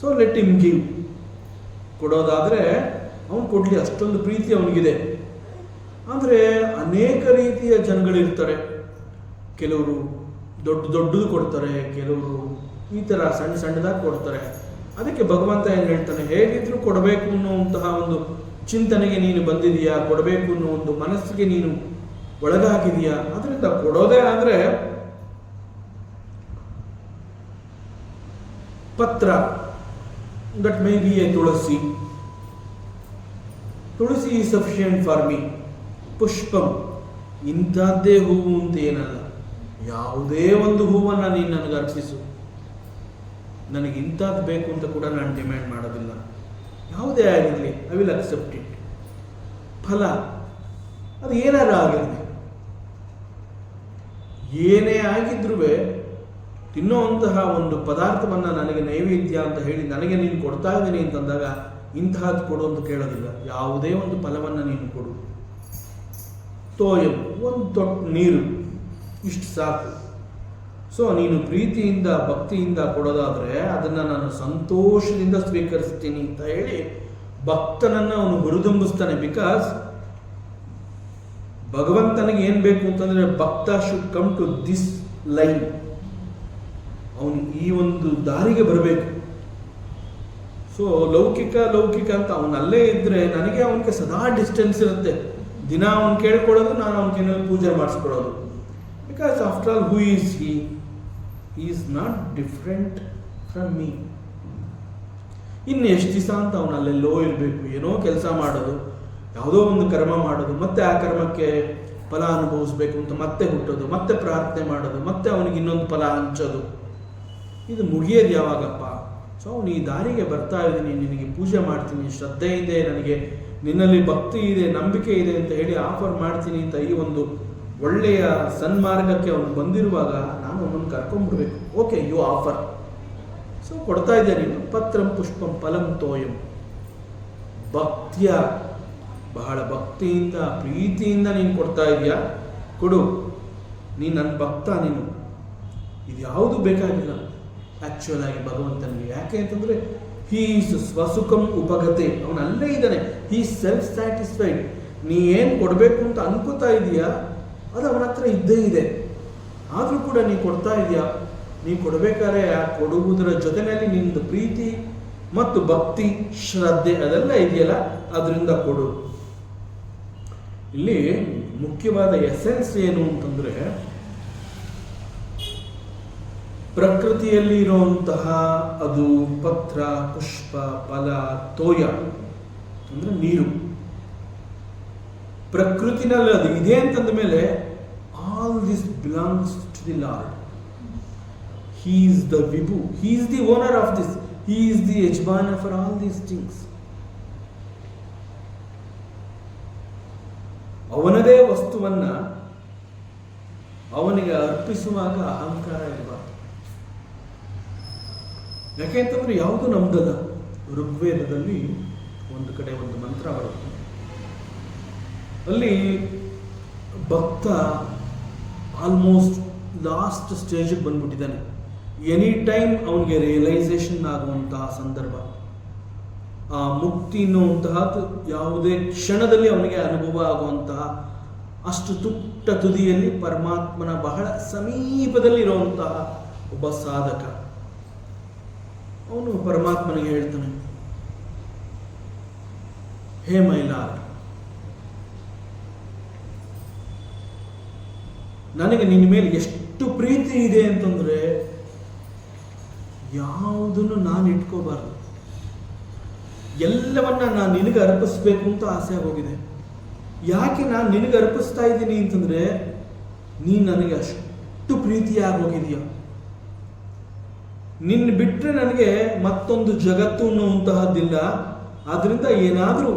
So let him give. ಕೊಡೋದಾದ್ರೆ ಅವನು ಕೊಡ್ಲಿ, ಅಷ್ಟೊಂದು ಪ್ರೀತಿ ಅವನಿಗಿದೆ. ಆದರೆ ಅನೇಕ ರೀತಿಯ ಜನಗಳಿರ್ತಾರೆ. ಕೆಲವರು ದೊಡ್ಡದು ಕೊಡ್ತಾರೆ, ಕೆಲವರು ಈ ಥರ ಸಣ್ಣದಾಗಿ ಕೊಡ್ತಾರೆ. ಅದಕ್ಕೆ ಭಗವಂತ ಏನು ಹೇಳ್ತಾನೆ, ಹೇಗಿದ್ರು ಕೊಡಬೇಕು ಅನ್ನುವಂತಹ ಒಂದು ಚಿಂತನೆಗೆ ನೀನು ಬಂದಿದೆಯಾ, ಕೊಡಬೇಕು ಅನ್ನೋ ಒಂದು ಮನಸ್ಸಿಗೆ ನೀನು ಒಳಗಾಗಿದೆಯಾ. ಅದರಿಂದ ಕೊಡೋದೇ ಆದರೆ ಪತ್ರ, that may be a tulsi. Tulsi is sufficient for me. ಪುಷ್ಪಂ, ಇಂಥದ್ದೇ ಹೂವು ಅಂತ ಏನಲ್ಲ, ಯಾವುದೇ ಒಂದು ಹೂವನ್ನು ನೀನು ನನಗೆ ಅರ್ಪಿಸು, ನನಗೆ ಇಂಥದ್ದು ಬೇಕು ಅಂತ ಕೂಡ ನಾನು ಡಿಮ್ಯಾಂಡ್ ಮಾಡೋದಿಲ್ಲ. ಯಾವುದೇ ಆಗಿರಲಿ, ಐ ವಿಲ್ ಅಕ್ಸೆಪ್ಟ್ ಇಟ್. ಫಲ, ಅದು ಏನಾರ ಆಗಿರಲಿ, ಏನೇ ಆಗಿದ್ರೂ ತಿನ್ನೋವಂತಹ ಒಂದು ಪದಾರ್ಥವನ್ನು ನನಗೆ ನೈವೇದ್ಯ ಅಂತ ಹೇಳಿ ನನಗೆ ನೀನು ಕೊಡ್ತಾ ಇದ್ದೀನಿ ಅಂತಂದಾಗ ಇಂತಹದ್ದು ಕೊಡು ಅಂತ ಕೇಳೋದಿಲ್ಲ. ಯಾವುದೇ ಒಂದು ಫಲವನ್ನು ನೀನು ಕೊಡು. ತೋಯಂ, ಒಂದು ತೊಟ್ಟು ನೀರು, ಇಷ್ಟು ಸಾಕು. ಸೊ ನೀನು ಪ್ರೀತಿಯಿಂದ ಭಕ್ತಿಯಿಂದ ಕೊಡೋದಾದ್ರೆ ಅದನ್ನು ನಾನು ಸಂತೋಷದಿಂದ ಸ್ವೀಕರಿಸ್ತೀನಿ ಅಂತ ಹೇಳಿ ಭಕ್ತನನ್ನು ಅವನು ಹುರಿದುಂಬಿಸ್ತಾನೆ. ಬಿಕಾಸ್ ಭಗವಂತನಿಗೆ ಏನು ಬೇಕು ಅಂತಂದ್ರೆ ಭಕ್ತ should come to this line. ಅವನು ಈ ಒಂದು ದಾರಿಗೆ ಬರಬೇಕು. ಸೊ ಲೌಕಿಕ ಅಂತ ಅವನಲ್ಲೇ ಇದ್ರೆ ನನಗೆ ಅವನಿಗೆ ಸದಾ ಡಿಸ್ಟೆನ್ಸ್ ಇರುತ್ತೆ. ದಿನ ಅವನು ಕೇಳ್ಕೊಳ್ಳೋದು, ನಾನು ಅವನಿಗೆ ಪೂಜೆ ಮಾಡಿಸ್ಕೊಳ್ಳೋದು. Because after all who is he is not different from me. ಇನ್ನು ಎಷ್ಟು ದಿವಸ ಅಂತ ಅವನು ಅಲ್ಲೆಲ್ಲೋ ಇರಬೇಕು, ಏನೋ ಕೆಲಸ ಮಾಡೋದು, ಯಾವುದೋ ಒಂದು ಕರ್ಮ ಮಾಡೋದು, ಮತ್ತೆ ಆ ಕರ್ಮಕ್ಕೆ ಫಲ ಅನುಭವಿಸ್ಬೇಕು ಅಂತ ಮತ್ತೆ ಹುಟ್ಟೋದು, ಮತ್ತೆ ಪ್ರಾರ್ಥನೆ ಮಾಡೋದು, ಮತ್ತೆ ಅವನಿಗೆ ಇನ್ನೊಂದು ಫಲ ಹಂಚೋದು. ಇದು ಮುಗಿಯೋದು ಯಾವಾಗಪ್ಪ? ಸೊ ಅವನು ಈ ದಾರಿಗೆ ಬರ್ತಾ ಇದ್ದೀನಿ, ನಿನಗೆ ಪೂಜೆ ಮಾಡ್ತೀನಿ, ಶ್ರದ್ಧೆ ಇದೆ, ನನಗೆ ನಿನ್ನಲ್ಲಿ ಭಕ್ತಿ ಇದೆ, ನಂಬಿಕೆ ಇದೆ ಅಂತ ಹೇಳಿ ಆಫರ್ ಮಾಡ್ತೀನಿ ಅಂತ ಈ ಒಂದು ಒಳ್ಳೆಯ ಸನ್ಮಾರ್ಗಕ್ಕೆ ಅವನು ಬಂದಿರುವಾಗ ನಾನು ಅವನನ್ನು ಕರ್ಕೊಂಡ್ಬಿಡ್ಬೇಕು. Okay, you offer. ಸೊ ಕೊಡ್ತಾ ಇದ್ದೆ ನೀನು, ಪತ್ರಂ ಪುಷ್ಪಂ ಫಲಂ ತೋಯಂ. ಭಕ್ತಿಯ, ಬಹಳ ಭಕ್ತಿಯಿಂದ ಪ್ರೀತಿಯಿಂದ ನೀನು ಕೊಡ್ತಾ ಇದೆಯಾ, ಕೊಡು. ನೀನು ನನ್ನ ಭಕ್ತ, ನೀನು ಇದು ಯಾವುದು ಬೇಕಾಗಿಲ್ಲ ಆ್ಯಕ್ಚುಯಲ್ ಆಗಿ ಭಗವಂತನಿಗೆ. ಯಾಕೆ ಅಂತಂದರೆ ಹೀ ಈಸ್ ಸ್ವಸುಖಂ ಉಪಗತೆ, ಅವನು ಅಲ್ಲೇ ಇದ್ದಾನೆ, ಹೀ ಸೆಲ್ಫ್ ಸ್ಯಾಟಿಸ್ಫೈಡ್. ನೀ ಏನು ಕೊಡಬೇಕು ಅಂತ ಅನ್ಕೋತಾ ಇದೆಯಾ ಅದು ಅವನ ಹತ್ರ ಇದ್ದೇ ಇದೆ. ಆದರೂ ಕೂಡ ನೀ ಕೊಡ್ತಾ ಇದೆಯಾ, ನೀ ಕೊಡಬೇಕಾದ್ರೆ ಕೊಡುವುದರ ಜೊತೆಯಲ್ಲಿ ನಿಂದು ಪ್ರೀತಿ ಮತ್ತು ಭಕ್ತಿ ಶ್ರದ್ಧೆ ಅದೆಲ್ಲ ಇದೆಯಲ್ಲ, ಅದರಿಂದ ಕೊಡು. ಇಲ್ಲಿ ಮುಖ್ಯವಾದ ಎಸೆನ್ಸ್ ಏನು ಅಂತಂದರೆ, ಪ್ರಕೃತಿಯಲ್ಲಿ ಇರುವಂತಹ ಅದು ಪತ್ರ, ಪುಷ್ಪ, ಫಲ, ತೋಯ ಅಂದರೆ ನೀರು. ಪ್ರಕೃತಿನಲ್ಲಿ ಅದು ಇದೆ ಅಂತಂದ ಮೇಲೆ all this belongs to the Lord. He is the ವಿಭು, he is the owner of this, he is the ಯಜಮಾನ ಫಾರ್ ಆಲ್ ದೀಸ್ ಥಿಂಗ್ಸ್. ಅವನದೇ ವಸ್ತುವನ್ನ ಅವನಿಗೆ ಅರ್ಪಿಸುವಾಗ ಅಹಂಕಾರ ಇರಬಾರ್ದು. ಯಾಕೆಂತಂದ್ರೆ ಯಾವುದು ನಮ್ದಲ್ಲ. ಋಗ್ವೇದದಲ್ಲಿ ಒಂದು ಕಡೆ ಒಂದು ಮಂತ್ರ ಬರುತ್ತೆ, ಅಲ್ಲಿ ಭಕ್ತ ಆಲ್ಮೋಸ್ಟ್ ಲಾಸ್ಟ್ ಸ್ಟೇಜಿಗೆ ಬಂದ್ಬಿಟ್ಟಿದ್ದಾನೆ. ಎನಿ ಟೈಮ್ ಅವನಿಗೆ ರಿಯಲೈಸೇಷನ್ ಆಗುವಂತಹ ಸಂದರ್ಭ, ಆ ಮುಕ್ತಿ ಅನ್ನುವಂತಹದ್ದು ಯಾವುದೇ ಕ್ಷಣದಲ್ಲಿ ಅವನಿಗೆ ಅನುಭವ ಆಗುವಂತಹ ಅಷ್ಟು ತುಟ್ಟ ತುದಿಯಲ್ಲಿ ಪರಮಾತ್ಮನ ಬಹಳ ಸಮೀಪದಲ್ಲಿರುವಂತಹ ಒಬ್ಬ ಸಾಧಕ. ಅವನು ಪರಮಾತ್ಮನಿಗೆ ಹೇಳ್ತಾನೆ, ಹೇ ಮೈಲಾರ್, ನನಗೆ ನಿನ್ನ ಮೇಲೆ ಎಷ್ಟು ಪ್ರೀತಿ ಇದೆ ಅಂತಂದ್ರೆ ಯಾವುದನ್ನು ನಾನು ಇಟ್ಕೋಬಾರ್ದು, ಎಲ್ಲವನ್ನ ನಾನು ನಿನಗೆ ಅರ್ಪಿಸ್ಬೇಕು ಅಂತ ಆಸೆ ಆಗೋಗಿದೆ. ಯಾಕೆ ನಾನು ನಿನಗೆ ಅರ್ಪಿಸ್ತಾ ಇದ್ದೀನಿ ಅಂತಂದ್ರೆ ನೀನು ನನಗೆ ಅಷ್ಟು ಪ್ರೀತಿಯಾಗಿ ಹೋಗಿದೀಯ. ನಿನ್ನ ಬಿಟ್ಟರೆ ನನಗೆ ಮತ್ತೊಂದು ಜಗತ್ತು ಅನ್ನುವಂತಹದ್ದಿಲ್ಲ. ಆದ್ರಿಂದ ಏನಾದರೂ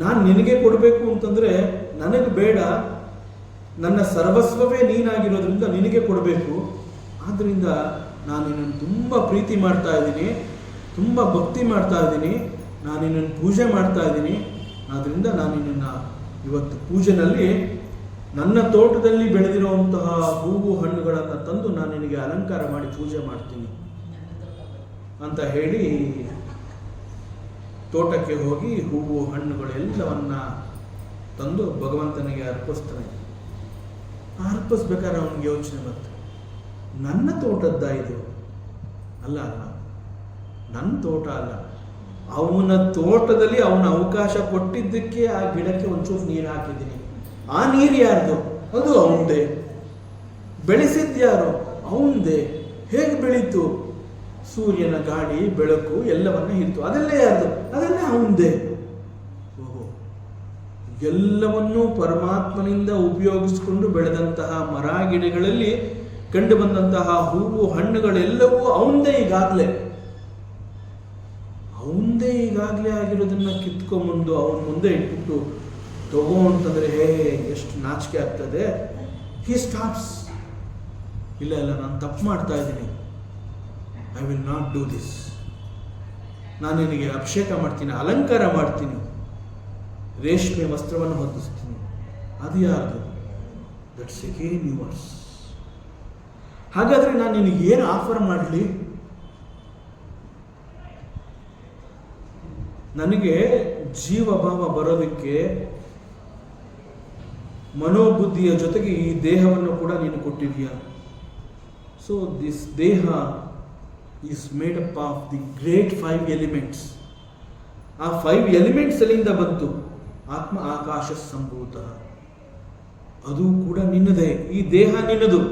ನಾನು ನಿನಗೆ ಕೊಡಬೇಕು ಅಂತಂದ್ರೆ ನನಗೆ ಬೇಡ, ನನ್ನ ಸರ್ವಸ್ವವೇ ನೀನಾಗಿರೋದ್ರಿಂದ ನಿನಗೆ ಕೊಡಬೇಕು. ಆದ್ದರಿಂದ ನಾನು ನಿನ್ನನ್ನು ತುಂಬ ಪ್ರೀತಿ ಮಾಡ್ತಾ ಇದ್ದೀನಿ, ತುಂಬ ಭಕ್ತಿ ಮಾಡ್ತಾ ಇದ್ದೀನಿ, ನಾನು ನಿನ್ನನ್ನು ಪೂಜೆ ಮಾಡ್ತಾ ಇದ್ದೀನಿ. ಆದ್ದರಿಂದ ನಾನು ನಿನ್ನನ್ನು ಇವತ್ತು ಪೂಜೆನಲ್ಲಿ ನನ್ನ ತೋಟದಲ್ಲಿ ಬೆಳೆದಿರುವಂತಹ ಹೂವು ಹಣ್ಣುಗಳನ್ನು ತಂದು ನಾನು ನಿನಗೆ ಅಲಂಕಾರ ಮಾಡಿ ಪೂಜೆ ಮಾಡ್ತೀನಿ ಅಂತ ಹೇಳಿ ತೋಟಕ್ಕೆ ಹೋಗಿ ಹೂವು ಹಣ್ಣುಗಳು ಎಲ್ಲವನ್ನ ತಂದು ಭಗವಂತನಿಗೆ ಅರ್ಪಿಸ್ತಾನೆ. ಅರ್ಪಿಸ್ಬೇಕಾದ್ರೆ ಅವನಿಗೆ ಯೋಚನೆ ಬರ್ತದೆ, ನನ್ನ ತೋಟದ್ದ ಇದು? ಅಲ್ಲ ಅಲ್ಲ, ನನ್ನ ತೋಟ ಅಲ್ಲ, ಅವನ ತೋಟದಲ್ಲಿ ಅವನ ಅವಕಾಶ ಕೊಟ್ಟಿದ್ದಕ್ಕೆ ಆ ಗಿಡಕ್ಕೆ ಒಂಚೂರು ನೀರು ಹಾಕಿದ್ದೀನಿ. ಆ ನೀರು ಯಾರ್ದು? ಅದು ಅವನದೇ. ಬೆಳೆಸಿದ್ಯಾರು? ಅವನದೇ. ಹೇಗೆ ಬೆಳೀತು? ಸೂರ್ಯನ ಗಾಳಿ ಬೆಳಕು ಎಲ್ಲವನ್ನ ಇತ್ತು, ಅದೆಲ್ಲ ಯಾರ್ದು? ಅದೆಲ್ಲ ಅವನದೇ. ಓಹೋ, ಎಲ್ಲವನ್ನೂ ಪರಮಾತ್ಮನಿಂದ ಉಪಯೋಗಿಸಿಕೊಂಡು ಬೆಳೆದಂತಹ ಮರ ಗಿಡಗಳಲ್ಲಿ ಕಂಡು ಬಂದಂತಹ ಹೂವು ಹಣ್ಣುಗಳೆಲ್ಲವೂ ಅವನದೇ. ಈಗಾಗಲೇ ಆಗಿರೋದನ್ನ ಕಿತ್ಕೊಂಬಂದು ಅವನ ಮುಂದೆ ಇಟ್ಬಿಟ್ಟು ತಗೋ ಅಂತಂದ್ರೆ ಎಷ್ಟು ನಾಚಿಕೆ ಆಗ್ತದೆ. ಹಿ ಸ್ಟಾಪ್ಸ್, ಇಲ್ಲ ನಾನು ತಪ್ಪು ಮಾಡ್ತಾ ಇದ್ದೀನಿ, I will not do this. ನಾನು ನಿನಗೆ ಅಭಿಷೇಕ ಮಾಡ್ತೀನಿ, ಅಲಂಕಾರ ಮಾಡ್ತೀನಿ, ರೇಷ್ಮೆ ವಸ್ತ್ರವನ್ನು ಹೊದಿಸ್ತೀನಿ. ಅದು ಯಾರ್ದು? That's again yours. ಹಾಗಾದ್ರೆ ನಾನು ನಿನಗೆ ಏನು ಆಫರ್ ಮಾಡಲಿ? ನನಗೆ ಜೀವಭಾವ ಬರೋದಕ್ಕೆ ಮನೋಬುದ್ಧಿಯ ಜೊತೆಗೆ ಈ ದೇಹವನ್ನು ಕೂಡ ನೀನು ಕೊಟ್ಟಿದೀಯ. ಸೊ ದಿಸ್ ದೇಹ is made up of the great 5 elements. ಆ 5 ಎಲಿಮೆಂಟ್ಸ್ ಅಲ್ಲಿಂದ ಬಂತು. ಆತ್ಮ ಆಕಾಶ ಸಂಭೂತ, ಅದು ಕೂಡ ನಿನ್ನದೇ. ಈ ದೇಹ ನಿನ್ನದು.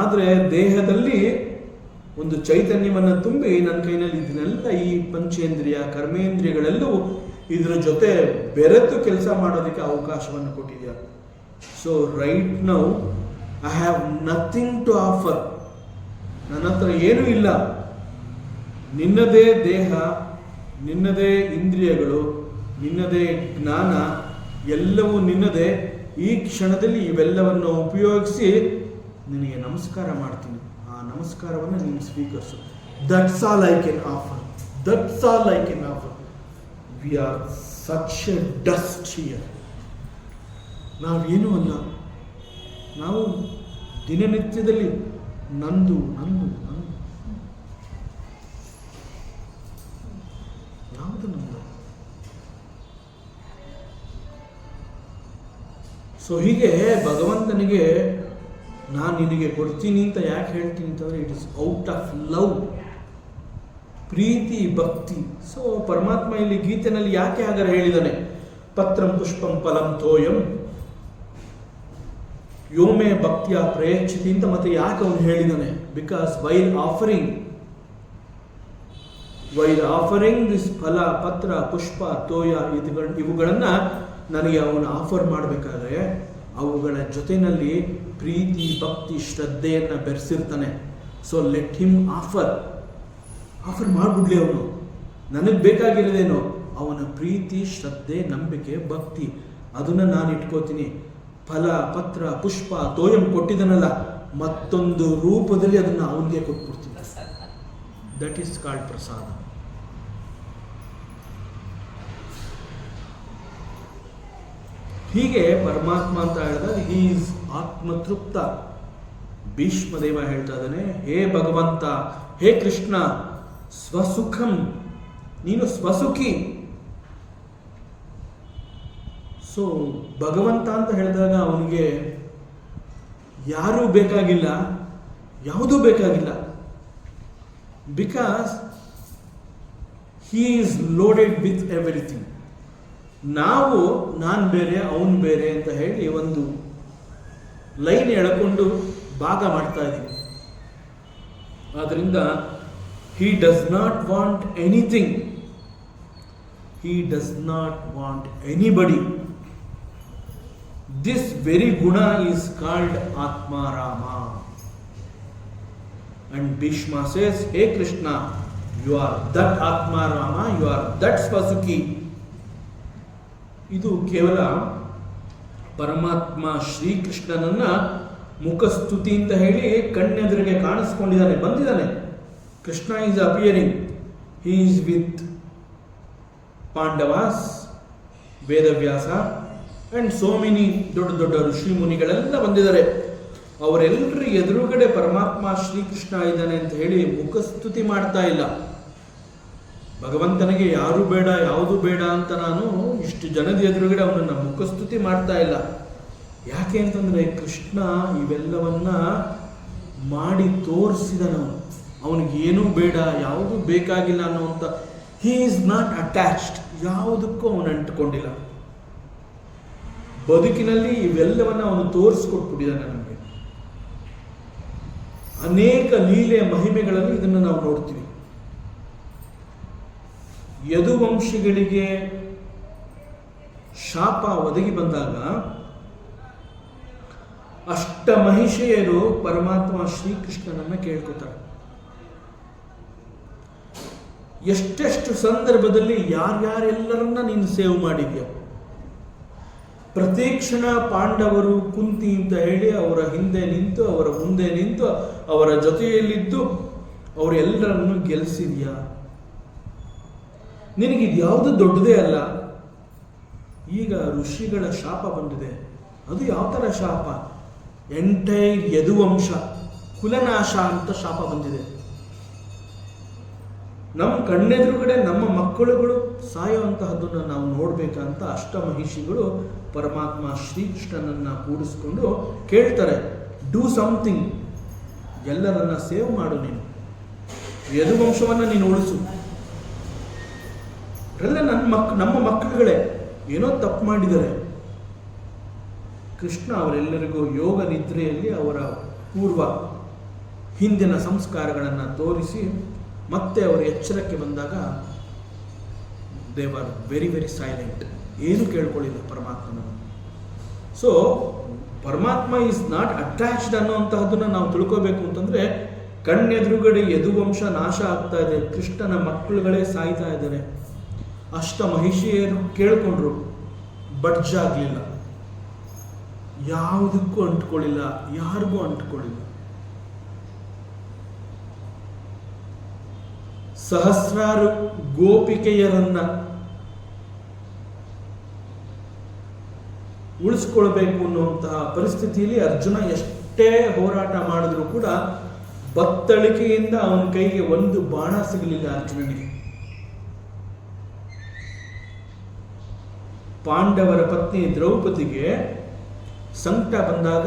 ಆದರೆ ದೇಹದಲ್ಲಿ ಒಂದು ಚೈತನ್ಯವನ್ನು ತುಂಬಿ ನನ್ನ ಕೈನಲ್ಲಿ ಇದನ್ನೆಲ್ಲ ಈ ಪಂಚೇಂದ್ರಿಯ ಕರ್ಮೇಂದ್ರಿಯಗಳೆಲ್ಲವೂ ಇದರ ಜೊತೆ ಬೆರೆತು ಕೆಲಸ ಮಾಡೋದಕ್ಕೆ ಅವಕಾಶವನ್ನು ಕೊಟ್ಟಿದೆಯಾ. So right now I have nothing to offer. ನನ್ನ ಹತ್ರ ಏನೂ ಇಲ್ಲ. ನಿನ್ನದೇ ದೇಹ, ನಿನ್ನದೇ ಇಂದ್ರಿಯಗಳು, ನಿನ್ನದೇ ಜ್ಞಾನ, ಎಲ್ಲವೂ ನಿನ್ನದೇ. ಈ ಕ್ಷಣದಲ್ಲಿ ಇವೆಲ್ಲವನ್ನು ಉಪಯೋಗಿಸಿ ನಿನಗೆ ನಮಸ್ಕಾರ ಮಾಡ್ತೀನಿ. ಆ ನಮಸ್ಕಾರವನ್ನು ನೀನು ಸ್ವೀಕರಿಸು. That's all I can offer. That's all I can offer. We are such A dust here. ನಾವೇನೂ ಅಲ್ಲ. ನಾವು ದಿನನಿತ್ಯದಲ್ಲಿ ನಂದು ನಂದು ನಂದು, ಯಾವುದು ನಂದು. ಸೊ ಹೀಗೆ ಭಗವಂತನಿಗೆ ನಾನು ನಿನಗೆ ಕೊಡ್ತೀನಿ ಅಂತ ಯಾಕೆ ಹೇಳ್ತೀನಿ ಅಂತಂದರೆ it is out of love, ಪ್ರೀತಿ, ಭಕ್ತಿ. ಸೊ ಪರಮಾತ್ಮ ಇಲ್ಲಿ ಗೀತೆನಲ್ಲಿ ಯಾಕೆ ಹಾಗಾದ್ರೆ ಹೇಳಿದ್ದಾನೆ, ಪತ್ರಂ ಪುಷ್ಪಂ ಫಲಂ ತೋಯಂ ಯೋಮೆ ಭಕ್ತಿಯ ಪ್ರಯಚ್ಛತಿ ಅಂತ ಮತ್ತೆ ಯಾಕೆ ಅವನು ಹೇಳಿದ್ದಾನೆ? ಬಿಕಾಸ್ ವೈಲ್ ಆಫರಿಂಗ್ ದಿಸ್ ಫಲ, ಪತ್ರ, ಪುಷ್ಪ, ತೋಯ ಇವುಗಳನ್ನ ನನಗೆ ಅವನು ಆಫರ್ ಮಾಡಬೇಕಾದ್ರೆ ಅವುಗಳ ಜೊತೆಯಲ್ಲಿ ಪ್ರೀತಿ, ಭಕ್ತಿ, ಶ್ರದ್ಧೆಯನ್ನು ಬೆರೆಸಿರ್ತಾನೆ. ಸೊ ಲೆಟ್ ಹಿಮ್ ಆಫರ್ ಮಾಡಿಬಿಡ್ಲಿ. ಅವನು ನನಗೆ ಬೇಕಾಗಿರೋದೇನೋ ಅವನ ಪ್ರೀತಿ, ಶ್ರದ್ಧೆ, ನಂಬಿಕೆ, ಭಕ್ತಿ, ಅದನ್ನು ನಾನು ಇಟ್ಕೋತೀನಿ. ಫಲ, ಪತ್ರ, ಪುಷ್ಪ, ತೋಯಂ ಕೊಟ್ಟಿದ್ದನಲ್ಲ, ಮತ್ತೊಂದು ರೂಪದಲ್ಲಿ ಅದನ್ನು ಅವನಿಗೆ ಕೊಟ್ಬಿಡ್ತೀನಿ. ದಟ್ ಈಸ್ ಕಾಲ್ಡ್ ಪ್ರಸಾದ. ಹೀಗೆ ಪರಮಾತ್ಮ ಅಂತ ಹೇಳಿದಾಗ ಹಿ ಈಸ್ ಆತ್ಮತೃಪ್ತ. ಭೀಷ್ಮದೇವ ಹೇಳ್ತಾ ಇದ್ದಾನೆ, ಹೇ ಭಗವಂತ, ಹೇ ಕೃಷ್ಣ, ಸ್ವಸುಖಂ, ನೀನು ಸ್ವಸುಖಿ. ಸೊ ಭಗವಂತ ಅಂತ ಹೇಳಿದಾಗ ಅವನಿಗೆ ಯಾರೂ ಬೇಕಾಗಿಲ್ಲ, ಯಾವುದೂ ಬೇಕಾಗಿಲ್ಲ. Because he is loaded with everything. ನಾವು ನಾನು ಬೇರೆ ಅವನು ಬೇರೆ ಅಂತ ಹೇಳಿ ಒಂದು ಲೈನ್ ಎಳ್ಕೊಂಡು ಭಾಗ ಮಾಡ್ತಾ ಇದ್ದೀವಿ. ಆದ್ದರಿಂದ he does not want anything, he does not want anybody. This very guna is called Atma Rama. And Bhishma says, hey Krishna, you are that Atma Rama, you are that Svasuki. ಇದು ಕೇವಲ ಪರಮಾತ್ಮ ಶ್ರೀಕೃಷ್ಣನನ್ನ ಮುಖಸ್ತುತಿ ಅಂತ ಹೇಳಿ ಕಣ್ಣೆದುರಿಗೆ ಕಾಣಿಸ್ಕೊಂಡಿದ್ದಾನೆ, ಬಂದಿದ್ದಾನೆ. Krishna is appearing, he is with Pandavas, Vedavyasa and so many ದೊಡ್ಡ ದೊಡ್ಡ ಋಷಿ ಮುನಿಗಳೆಲ್ಲ ಬಂದಿದ್ದಾರೆ. ಅವರೆಲ್ಲರ ಎದುರುಗಡೆ ಪರಮಾತ್ಮ ಶ್ರೀಕೃಷ್ಣ ಇದ್ದಾನೆ ಅಂತ ಹೇಳಿ ಮುಖಸ್ತುತಿ ಮಾಡ್ತಾ ಇಲ್ಲ. ಭಗವಂತನಿಗೆ ಯಾರು ಬೇಡ, ಯಾವುದು ಬೇಡ ಅಂತ ನಾನು ಇಷ್ಟು ಜನದ ಎದುರುಗಡೆ ಅವನನ್ನು ಮುಖಸ್ತುತಿ ಮಾಡ್ತಾ ಇಲ್ಲ. ಯಾಕೆ ಅಂತಂದರೆ ಕೃಷ್ಣ ಇವೆಲ್ಲವನ್ನ ಮಾಡಿ ತೋರಿಸಿದನವನು. ಅವನಿಗೇನೂ ಬೇಡ, ಯಾವುದೂ ಬೇಕಾಗಿಲ್ಲ ಅನ್ನೋವಂಥ, ಹಿ ಈಸ್ ನಾಟ್ ಅಟ್ಯಾಚ್ಡ್, ಯಾವುದಕ್ಕೂ ಅವನು ಅಂಟಿಕೊಂಡಿಲ್ಲ. ಬದುಕಿನಲ್ಲಿ ಇವೆಲ್ಲವನ್ನ ಅವನು ತೋರಿಸ್ಕೊಟ್ಬಿಟ್ಟಿದ್ದಾನೆ ನಮಗೆ. ಅನೇಕ ಲೀಲೆ ಮಹಿಮೆಗಳಲ್ಲಿ ಇದನ್ನು ನಾವು ನೋಡ್ತೀವಿ. ಯದುವಂಶಿಗಳಿಗೆ ಶಾಪ ಒದಗಿ ಬಂದಾಗ ಅಷ್ಟಮಹಿಷೆಯರು ಪರಮಾತ್ಮ ಶ್ರೀಕೃಷ್ಣನನ್ನ ಕೇಳ್ಕೊತಾರೆ. ಎಷ್ಟೆಷ್ಟು ಸಂದರ್ಭದಲ್ಲಿ ಯಾರ್ಯಾರೆಲ್ಲರನ್ನ ನೀನು ಸೇವ್ ಮಾಡಿದ್ಯೋ. ಪ್ರತಿಕ್ಷಣ ಪಾಂಡವರು ಕುಂತಿ ಅಂತ ಹೇಳಿ ಅವರ ಹಿಂದೆ ನಿಂತು, ಅವರ ಮುಂದೆ ನಿಂತು, ಅವರ ಜೊತೆಯಲ್ಲಿದ್ದು ಅವರೆಲ್ಲರನ್ನು ಗೆಲ್ಲಿಸಿದ್ಯಾ. ನಿನಗಿದು ಯಾವುದು ದೊಡ್ಡದೇ ಅಲ್ಲ. ಈಗ ಋಷಿಗಳ ಶಾಪ ಬಂದಿದೆ. ಅದು ಯಾವ ಥರ ಶಾಪ? ಎಂಟೈರ್ ಯದುವಂಶ ಕುಲನಾಶ ಅಂತ ಶಾಪ ಬಂದಿದೆ. ನಮ್ಮ ಕಣ್ಣೆದುರುಗಡೆ ನಮ್ಮ ಮಕ್ಕಳುಗಳು ಸಾಯುವಂತಹದ್ದನ್ನು ನಾವು ನೋಡ್ಬೇಕಂತ ಅಷ್ಟಮಹಿಷಿಗಳು ಪರಮಾತ್ಮ ಶ್ರೀಕೃಷ್ಣನನ್ನ ಕೂಡಿಸ್ಕೊಂಡು ಕೇಳ್ತಾರೆ, ಡೂ ಸಮಥಿಂಗ್, ಎಲ್ಲರನ್ನ ಸೇವ್ ಮಾಡು, ನೀನು ಯದುವಂಶವನ್ನು ನೀನು ಉಳಿಸು. ಎಲ್ಲ ನಮ್ಮ ಮಕ್ಕಳುಗಳೇ ಏನೋ ತಪ್ಪು ಮಾಡಿದ್ದಾರೆ. ಕೃಷ್ಣ ಅವರೆಲ್ಲರಿಗೂ ಯೋಗ ನಿದ್ರೆಯಲ್ಲಿ ಅವರ ಪೂರ್ವ ಹಿಂದಿನ ಸಂಸ್ಕಾರಗಳನ್ನು ತೋರಿಸಿ ಮತ್ತೆ ಅವರು ಎಚ್ಚರಕ್ಕೆ ಬಂದಾಗ they are very very silent, ಏನು ಕೇಳ್ಕೊಳ್ಳಿಲ್ಲ ಪರಮಾತ್ಮನನ್ನು. ಸೊ ಪರಮಾತ್ಮ ಈಸ್ ನಾಟ್ ಅಟ್ಯಾಚ್ಡ್ ಅನ್ನೋಂತಹದ್ದನ್ನು ನಾವು ತಿಳ್ಕೋಬೇಕು ಅಂತಂದರೆ, ಕಣ್ಣೆದುರುಗಡೆ ಯದುವಂಶ ನಾಶ ಆಗ್ತಾ ಇದೆ, ಕೃಷ್ಣನ ಮಕ್ಕಳುಗಳೇ ಸಾಯ್ತಾ ಇದ್ದಾರೆ, ಅಷ್ಟ ಮಹಿಷಿಯರು ಕೇಳ್ಕೊಂಡ್ರು, ಬಡ್ಜಾಗಲಿಲ್ಲ, ಯಾವುದಕ್ಕೂ ಅಂಟ್ಕೊಳ್ಳಿಲ್ಲ, ಯಾರಿಗೂ ಅಂಟ್ಕೊಳ್ಳಿಲ್ಲ. ಸಹಸ್ರಾರು ಗೋಪಿಕೆಯರನ್ನ ಉಳಿಸ್ಕೊಳ್ಬೇಕು ಅನ್ನುವಂತಹ ಪರಿಸ್ಥಿತಿಯಲ್ಲಿ ಅರ್ಜುನ ಎಷ್ಟೇ ಹೋರಾಟ ಮಾಡಿದ್ರು ಕೂಡ ಬತ್ತಳಿಕೆಯಿಂದ ಅವನ ಕೈಗೆ ಒಂದು ಬಾಣ ಸಿಗಲಿಲ್ಲ ಅರ್ಜುನನಿಗೆ. ಪಾಂಡವರ ಪತ್ನಿ ದ್ರೌಪದಿಗೆ ಸಂಕಟ ಬಂದಾಗ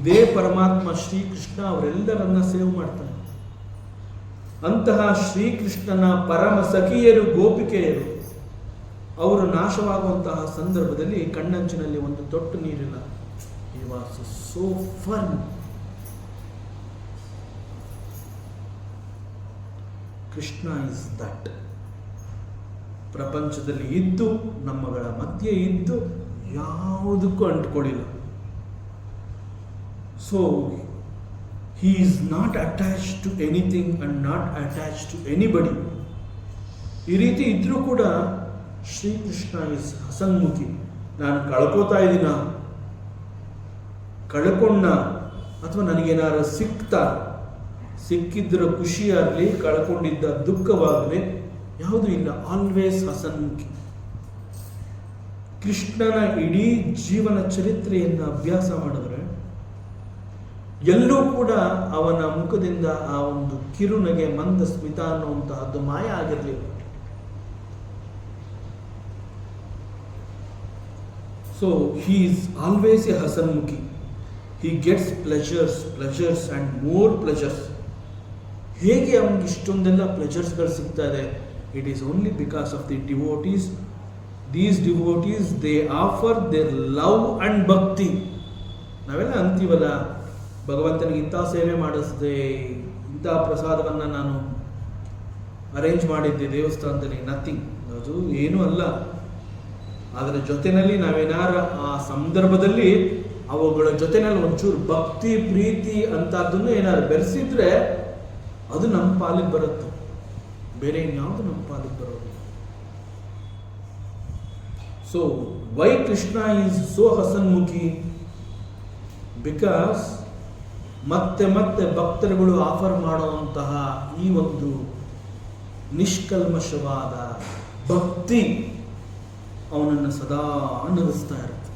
ಇದೇ ಪರಮಾತ್ಮ ಶ್ರೀಕೃಷ್ಣ ಅವರೆಲ್ಲರನ್ನ ಸೇವ್ ಮಾಡ್ತಾನೆ. ಅಂತಹ ಶ್ರೀಕೃಷ್ಣನ ಪರಮ ಸಖಿಯರು ಗೋಪಿಕೆಯರು ಅವರು ನಾಶವಾಗುವಂತಹ ಸಂದರ್ಭದಲ್ಲಿ ಕಣ್ಣಂಚಿನಲ್ಲಿ ಒಂದು ತೊಟ್ಟು ನೀರಿಲ್ಲ. He was so firm. Krishna is that. ಪ್ರಪಂಚದಲ್ಲಿ ಇದ್ದು ನಮ್ಮಗಳ ಮಧ್ಯೆ ಇದ್ದು ಯಾವುದಕ್ಕೂ ಅಂಟ್ಕೊಳ್ಳಿಲ್ಲ. So he is not attached to anything and not attached to anybody. ಈ ರೀತಿ ಇದ್ರೂ ಕೂಡ ಶ್ರೀಕೃಷ್ಣ ಇಸ್ ಹಸನ್ಮುಖಿ. ನಾನು ಕಳ್ಕೋತಾ ಇದ್ದೀನ, ಕಳ್ಕೊಂಡ, ಅಥವಾ ನನಗೇನಾದ್ರು ಸಿಕ್ಕಿದ್ರ ಖುಷಿಯಾಗಲಿ, ಕಳ್ಕೊಂಡಿದ್ದ ದುಃಖವಾಗಲಿ ಯಾವುದೂ ಇಲ್ಲ. ಆಲ್ವೇಸ್ ಹಸನ್ಮುಖಿ. ಕೃಷ್ಣನ ಇಡೀ ಜೀವನ ಚರಿತ್ರೆಯನ್ನು ಅಭ್ಯಾಸ ಮಾಡಿದ್ರೆ ಎಲ್ಲೂ ಕೂಡ ಅವನ ಮುಖದಿಂದ ಆ ಒಂದು ಕಿರುನಗೆ, ಮಂದ ಸ್ಮಿತ ಅನ್ನುವಂತಹದ್ದು ಮಾಯ ಆಗಿರಲಿಲ್ಲ. So he is always a ಹಸನ್ಮುಖಿ. He gets pleasures and more pleasures. ಹೇಗೆ ಅವನಿಗೆ ಇಷ್ಟೊಂದೆಲ್ಲ ಪ್ಲೆಜರ್ಸ್ಗಳು ಸಿಗ್ತಾ ಇದೆ? It is only because of the devotees. These devotees they offer their love and ಭಕ್ತಿ. ನಾವೆಲ್ಲ ಅಂತೀವಲ್ಲ, ಭಗವಂತನಿಗೆ ಇಂಥ ಸೇವೆ ಮಾಡಿಸಿದೆ, ಇಂಥ ಪ್ರಸಾದವನ್ನು ನಾನು ಅರೇಂಜ್ ಮಾಡಿದ್ದೆ ದೇವಸ್ಥಾನದಲ್ಲಿ. ನಥಿಂಗ್, ಅದು ಏನೂ ಅಲ್ಲ. ಅದರ ಜೊತೆಯಲ್ಲಿ ನಾವೇನಾರ ಆ ಸಂದರ್ಭದಲ್ಲಿ ಅವುಗಳ ಜೊತೆನಲ್ಲಿ ಒಂಚೂರು ಭಕ್ತಿ, ಪ್ರೀತಿ ಅಂತದ್ದನ್ನು ಏನಾದ್ರು ಬೆರೆಸಿದ್ರೆ ಅದು ನಮ್ಮ ಪಾಲಿಗೆ ಬರುತ್ತೆ, ಬೇರೆ ಇನ್ಯಾವುದು ನಮ್ಮ ಪಾಲಿಗೆ ಬರೋದು. So why Krishna is so ಹಸನ್ಮುಖಿ? ಬಿಕಾಸ್ ಮತ್ತೆ ಮತ್ತೆ ಭಕ್ತರುಗಳು ಆಫರ್ ಮಾಡುವಂತಹ ಈ ಒಂದು ನಿಷ್ಕಲ್ಮಶವಾದ ಭಕ್ತಿ ಅವನನ್ನು ಸದಾ ನಗಿಸ್ತಾ ಇರುತ್ತೆ.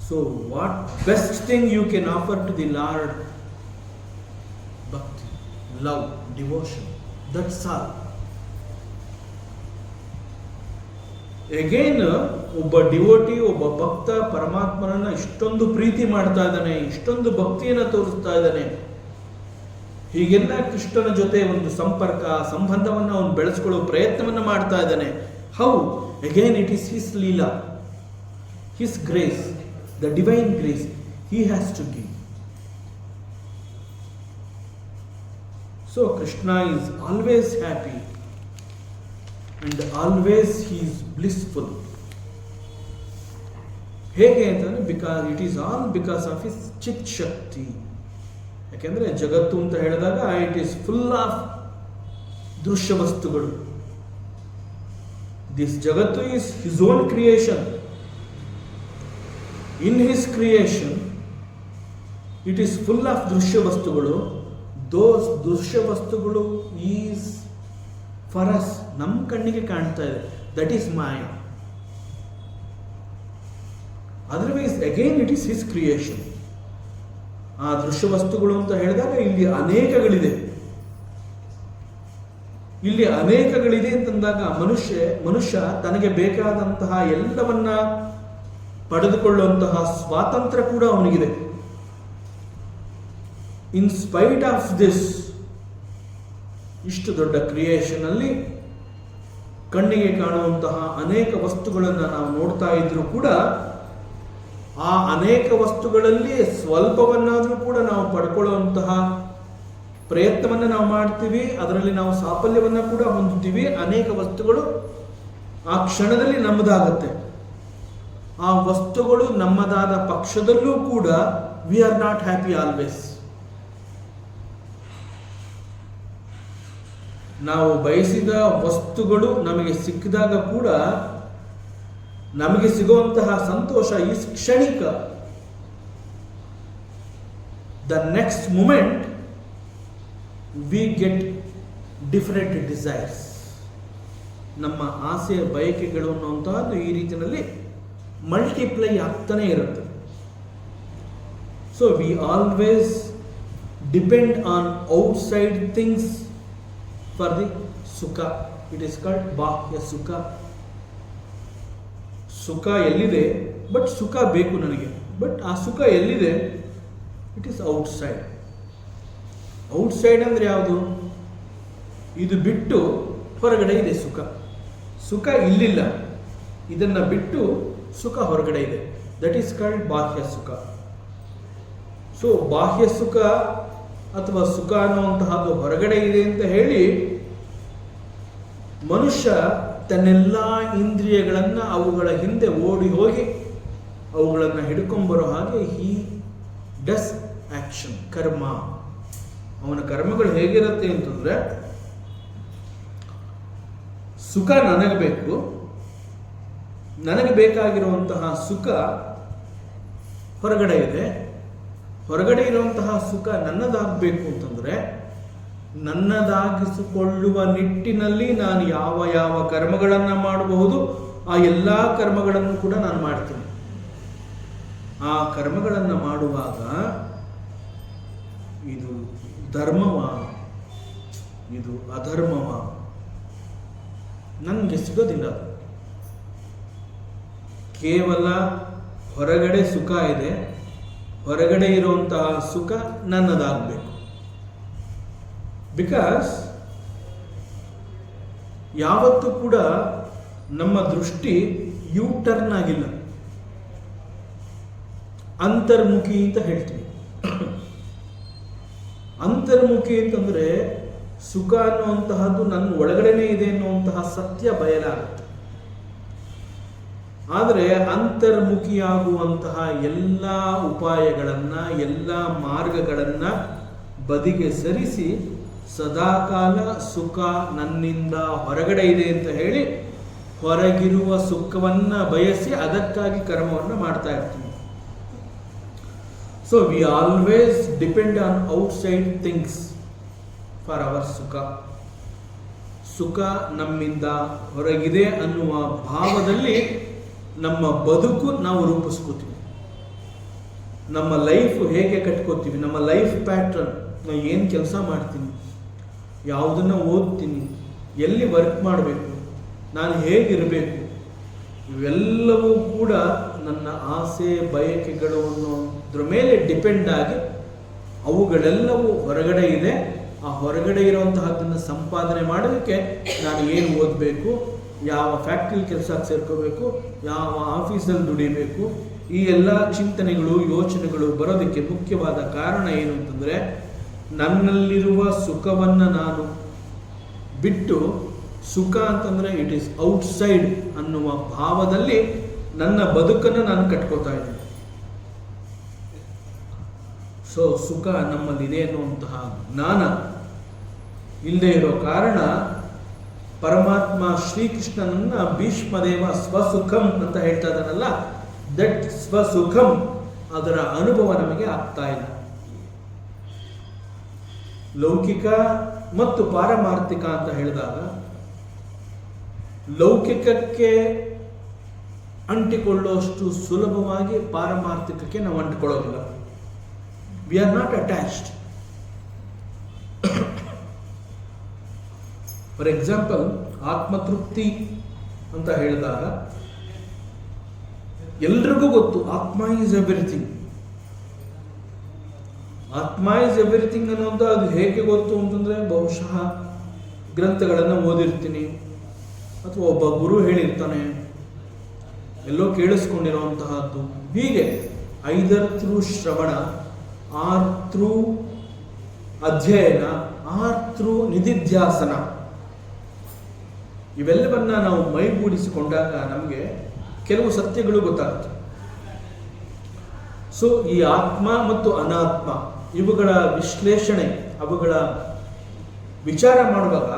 So what best thing you can offer to the lord? ಭಕ್ತಿ, love, devotion, that's all. Again ಒಬ್ಬ ಡಿವೋಟಿ, ಒಬ್ಬ ಭಕ್ತ ಪರಮಾತ್ಮನನ್ನ ಇಷ್ಟೊಂದು ಪ್ರೀತಿ ಮಾಡ್ತಾ ಇದ್ದಾನೆ, ಇಷ್ಟೊಂದು ಭಕ್ತಿಯನ್ನು ತೋರಿಸ್ತಾ ಇದ್ದಾನೆ, ಹೀಗೆಲ್ಲ ಕೃಷ್ಣನ ಜೊತೆ ಒಂದು ಸಂಬಂಧವನ್ನು ಅವನು ಬೆಳೆಸ್ಕೊಳ್ಳೋ ಪ್ರಯತ್ನವನ್ನು ಮಾಡ್ತಾ ಇದ್ದಾನೆ. How? Again it is his leela, his grace, the divine grace he has to give. So Krishna is always happy and always he is blissful. ಹೇಗೆ ಅಂತಂದ್ರೆ because it is all because of his ಚಿತ್ ಶಕ್ತಿ. ಯಾಕೆಂದ್ರೆ ಜಗತ್ತು ಅಂತ ಹೇಳಿದಾಗ ಇಟ್ ಈಸ್ ಫುಲ್ ಆಫ್ ದೃಶ್ಯ ವಸ್ತುಗಳು. ದಿಸ್ ಜಗತ್ತು is his own creation. In his creation it is full of ದೃಶ್ಯ ವಸ್ತುಗಳು. ದೋಸ್ ದೃಶ್ಯ ವಸ್ತುಗಳು ಈಸ್ ಫಾರ್ ಅಸ್, ನಮ್ಮ ಕಣ್ಣಿಗೆ ಕಾಣ್ತಾ ಇದೆ, that is Maya. Otherwise again it is his creation. ಆ ದೃಶ್ಯ ವಸ್ತುಗಳು ಅಂತ ಹೇಳಿದಾಗ ಇಲ್ಲಿ ಅನೇಕಗಳಿದೆ ಅಂತಂದಾಗ ಮನುಷ್ಯ ತನಗೆ ಬೇಕಾದಂತಹ ಎಲ್ಲವನ್ನ ಪಡೆದುಕೊಳ್ಳುವಂತಹ ಸ್ವಾತಂತ್ರ್ಯ ಕೂಡ ಅವನಿಗಿದೆ. ಇನ್ ಸ್ಪೈಟ್ ಆಫ್ ದಿಸ್, ಇಷ್ಟು ದೊಡ್ಡ ಕ್ರಿಯೇಷನ್ ಅಲ್ಲಿ ಕಣ್ಣಿಗೆ ಕಾಣುವಂತಹ ಅನೇಕ ವಸ್ತುಗಳನ್ನು ನಾವು ನೋಡ್ತಾ ಇದ್ರೂ ಕೂಡ ಆ ಅನೇಕ ವಸ್ತುಗಳಲ್ಲಿ ಸ್ವಲ್ಪವನ್ನಾದರೂ ಕೂಡ ನಾವು ಪಡ್ಕೊಳ್ಳುವಂತಹ ಪ್ರಯತ್ನವನ್ನು ನಾವು ಮಾಡ್ತೀವಿ, ಅದರಲ್ಲಿ ನಾವು ಸಾಫಲ್ಯವನ್ನು ಕೂಡ ಹೊಂದುತ್ತೀವಿ. ಅನೇಕ ವಸ್ತುಗಳು ಆ ಕ್ಷಣದಲ್ಲಿ ನಮ್ಮದಾಗತ್ತೆ. ಆ ವಸ್ತುಗಳು ನಮ್ಮದಾದ ಪಕ್ಷದಲ್ಲೂ ಕೂಡ we are not happy always. ನಾವು ಬಯಸಿದ ವಸ್ತುಗಳು ನಮಗೆ ಸಿಕ್ಕಿದಾಗ ಕೂಡ ನಮಗೆ ಸಿಗುವಂತಹ ಸಂತೋಷ ಈಸ್ ಕ್ಷಣಿಕ. The next moment we get different desires. ನಮ್ಮ ಆಸೆ ಬಯಕೆಗಳು ಅನ್ನುವಂತಹದ್ದು ಈ ರೀತಿಯಲ್ಲಿ ಮಲ್ಟಿಪ್ಲೈ ಆಗ್ತಾನೆ ಇರುತ್ತೆ. So we always depend on outside things for the ಸುಖ. ಇಟ್ ಈಸ್ ಕಾಲ್ಡ್ ಬಾಹ್ಯ ಸುಖ. ಸುಖ ಎಲ್ಲಿದೆ, ಬಟ್ ಸುಖ ಬೇಕು ನನಗೆ, ಬಟ್ ಆ ಸುಖ ಎಲ್ಲಿದೆ? It is outside. ಔಟ್ಸೈಡ್ ಅಂದರೆ ಯಾವುದು? ಇದು ಬಿಟ್ಟು ಹೊರಗಡೆ ಇದೆ ಸುಖ. ಸುಖ ಇಲ್ಲಿಲ್ಲ, ಇದನ್ನು ಬಿಟ್ಟು ಸುಖ ಹೊರಗಡೆ ಇದೆ. ದಟ್ ಈಸ್ ಕಾಲ್ಡ್ ಬಾಹ್ಯ ಸುಖ. ಸೊ ಬಾಹ್ಯ ಸುಖ ಅಥವಾ ಸುಖ ಅನ್ನುವಂತಹದ್ದು ಹೊರಗಡೆ ಇದೆ ಅಂತ ಹೇಳಿ ಮನುಷ್ಯ ತನ್ನೆಲ್ಲ ಇಂದ್ರಿಯಗಳನ್ನು ಅವುಗಳ ಹಿಂದೆ ಓಡಿ ಹೋಗಿ ಅವುಗಳನ್ನು ಹಿಡ್ಕೊಂಬರೋ ಹಾಗೆ ಹಿ ಡಸ್ ಆಕ್ಷನ್, ಕರ್ಮ. ಅವನ ಕರ್ಮಗಳು ಹೇಗಿರುತ್ತೆ ಅಂತಂದ್ರೆ, ಸುಖ ನನಗೆ ಬೇಕು, ನನಗೆ ಬೇಕಾಗಿರುವಂತಹ ಸುಖ ಹೊರಗಡೆ ಇದೆ, ಹೊರಗಡೆ ಇರುವಂತಹ ಸುಖ ನನ್ನದಾಗಬೇಕು ಅಂತಂದ್ರೆ ನನ್ನದಾಗಿಸಿಕೊಳ್ಳುವ ನಿಟ್ಟಿನಲ್ಲಿ ನಾನು ಯಾವ ಯಾವ ಕರ್ಮಗಳನ್ನು ಮಾಡಬಹುದು ಆ ಎಲ್ಲ ಕರ್ಮಗಳನ್ನು ಕೂಡ ನಾನು ಮಾಡ್ತೀನಿ. ಆ ಕರ್ಮಗಳನ್ನು ಮಾಡುವಾಗ ಇದು ಧರ್ಮವ, ಇದು ಅಧರ್ಮವ, ನನಗೆ ಸಿಗೋದಿಲ್ಲ. ಕೇವಲ ಹೊರಗಡೆ ಸುಖ ಇದೆ, ಹೊರಗಡೆ ಇರುವಂತಹ ಸುಖ ನನ್ನದಾಗಬೇಕು. ಬಿಕಾಸ್ ಯಾವತ್ತೂ ಕೂಡ ನಮ್ಮ ದೃಷ್ಟಿ ಯೂ ಟರ್ನ್ ಆಗಿಲ್ಲ, ಅಂತರ್ಮುಖಿ ಅಂತ ಹೇಳ್ತೀವಿ. ಅಂತರ್ಮುಖಿ ಅಂತಂದ್ರೆ ಸುಖ ಅನ್ನುವಂತಹದ್ದು ನನ್ನ ಒಳಗಡೆನೇ ಇದೆ ಅನ್ನುವಂತಹ ಸತ್ಯ ಬಯಲಾಗುತ್ತೆ. ಆದರೆ ಅಂತರ್ಮುಖಿಯಾಗುವಂತಹ ಎಲ್ಲ ಉಪಾಯಗಳನ್ನು, ಎಲ್ಲ ಮಾರ್ಗಗಳನ್ನು ಬದಿಗೆ ಸರಿಸಿ ಸದಾಕಾಲ ಸುಖ ನನ್ನಿಂದ ಹೊರಗಡೆ ಇದೆ ಅಂತ ಹೇಳಿ ಹೊರಗಿರುವ ಸುಖವನ್ನು ಬಯಸಿ ಅದಕ್ಕಾಗಿ ಕರ್ಮವನ್ನು ಮಾಡ್ತಾ ಇರ್ತೀವಿ. So we always depend on outside things for our ಸುಖ. ಸುಖ ನಮ್ಮಿಂದ ಹೊರಗಿದೆ ಅನ್ನುವ ಭಾವದಲ್ಲಿ ನಮ್ಮ ಬದುಕು ನಾವು ರೂಪಿಸ್ಕೋತೀವಿ. ನಮ್ಮ ಲೈಫ್ ಹೇಗೆ ಕಟ್ಕೋತೀವಿ, ನಮ್ಮ ಲೈಫ್ ಪ್ಯಾಟ್ರನ್, ನಾನು ಏನು ಕೆಲಸ ಮಾಡ್ತೀನಿ, ಯಾವುದನ್ನು ಓದ್ತೀನಿ, ಎಲ್ಲಿ ವರ್ಕ್ ಮಾಡಬೇಕು, ನಾನು ಹೇಗಿರಬೇಕು, ಇವೆಲ್ಲವೂ ಕೂಡ ನನ್ನ ಆಸೆ ಬಯಕೆಗಳು ಅನ್ನೋದ್ರ ಮೇಲೆ ಡಿಪೆಂಡ್ ಆಗಿ ಅವುಗಳೆಲ್ಲವೂ ಹೊರಗಡೆ ಇದೆ. ಆ ಹೊರಗಡೆ ಇರುವಂತಹದ್ದನ್ನು ಸಂಪಾದನೆ ಮಾಡೋದಕ್ಕೆ ನಾನು ಏನು ಓದಬೇಕು, ಯಾವ ಫ್ಯಾಕ್ಟ್ರಿಲಿ ಕೆಲಸಕ್ಕೆ ಸೇರ್ಕೋಬೇಕು, ಯಾವ ಆಫೀಸಲ್ಲಿ ದುಡಿಬೇಕು, ಈ ಎಲ್ಲ ಚಿಂತನೆಗಳು ಯೋಚನೆಗಳು ಬರೋದಕ್ಕೆ ಮುಖ್ಯವಾದ ಕಾರಣ ಏನು ಅಂತಂದರೆ, ನನ್ನಲ್ಲಿರುವ ಸುಖವನ್ನು ನಾನು ಬಿಟ್ಟು, ಸುಖ ಅಂತಂದರೆ ಇಟ್ ಈಸ್ ಔಟ್ಸೈಡ್ ಅನ್ನುವ ಭಾವದಲ್ಲಿ ನನ್ನ ಬದುಕನ್ನು ನಾನು ಕಟ್ಕೋತಾ ಇದ್ದೀನಿ. ಸೊ ಸುಖ ನಮ್ಮಲ್ಲಿದೆ ಅನ್ನುವಂತಹ ಜ್ಞಾನ ಇಲ್ಲದೆ ಇರೋ ಕಾರಣ ಪರಮಾತ್ಮ ಶ್ರೀಕೃಷ್ಣನನ್ನ ಭೀಷ್ಮದೇವ ಸ್ವಸುಖಂ ಅಂತ ಹೇಳ್ತಾ ಇದ್ದಾನಲ್ಲ, ದಟ್ ಸ್ವಸುಖಂ ಅದರ ಅನುಭವ ನಮಗೆ ಆಗ್ತಾ ಇಲ್ಲ. ಲೌಕಿಕ ಮತ್ತು ಪಾರಮಾರ್ಥಿಕ ಅಂತ ಹೇಳಿದಾಗ, ಲೌಕಿಕಕ್ಕೆ ಅಂಟಿಕೊಳ್ಳುವಷ್ಟು ಸುಲಭವಾಗಿ ಪಾರಮಾರ್ಥಿಕಕ್ಕೆ ನಾವು ಅಂಟಿಕೊಳ್ಳೋದಿಲ್ಲ. We are not attached. For example, ಆತ್ಮತೃಪ್ತಿ ಅಂತ ಹೇಳಿದಾಗ ಎಲ್ರಿಗೂ ಗೊತ್ತು ಆತ್ಮ ಈಸ್ ಎವ್ರಿಥಿಂಗ್. ಆತ್ಮ ಈಸ್ ಎವ್ರಿಥಿಂಗ್ ಅನ್ನೋದು ಅದು ಹೇಗೆ ಗೊತ್ತು ಅಂತಂದರೆ, ಬಹುಶಃ ಗ್ರಂಥಗಳನ್ನು ಓದಿರ್ತೀನಿ ಅಥವಾ ಒಬ್ಬ ಗುರು ಹೇಳಿರ್ತಾನೆ. ಎಲ್ಲೋ ಕೇಳಿಸ್ಕೊಂಡಿರುವಂತಹದ್ದು. ಹೀಗೆ ಐದರ್ ಥ್ರೂ ಶ್ರವಣ, ಆರ್ ಥ್ರೂ ಅಧ್ಯಯನ, ಆರ್ ಥ್ರೂ ನಿಧಿಧ್ಯಾಸನ, ಇವೆಲ್ಲವನ್ನ ನಾವು ಮೈಗೂಡಿಸಿಕೊಂಡಾಗ ನಮಗೆ ಕೆಲವು ಸತ್ಯಗಳು ಗೊತ್ತಾಗುತ್ತೆ. ಸೊ ಈ ಆತ್ಮ ಮತ್ತು ಅನಾತ್ಮ ಇವುಗಳ ವಿಶ್ಲೇಷಣೆ, ಅವುಗಳ ವಿಚಾರ ಮಾಡುವಾಗ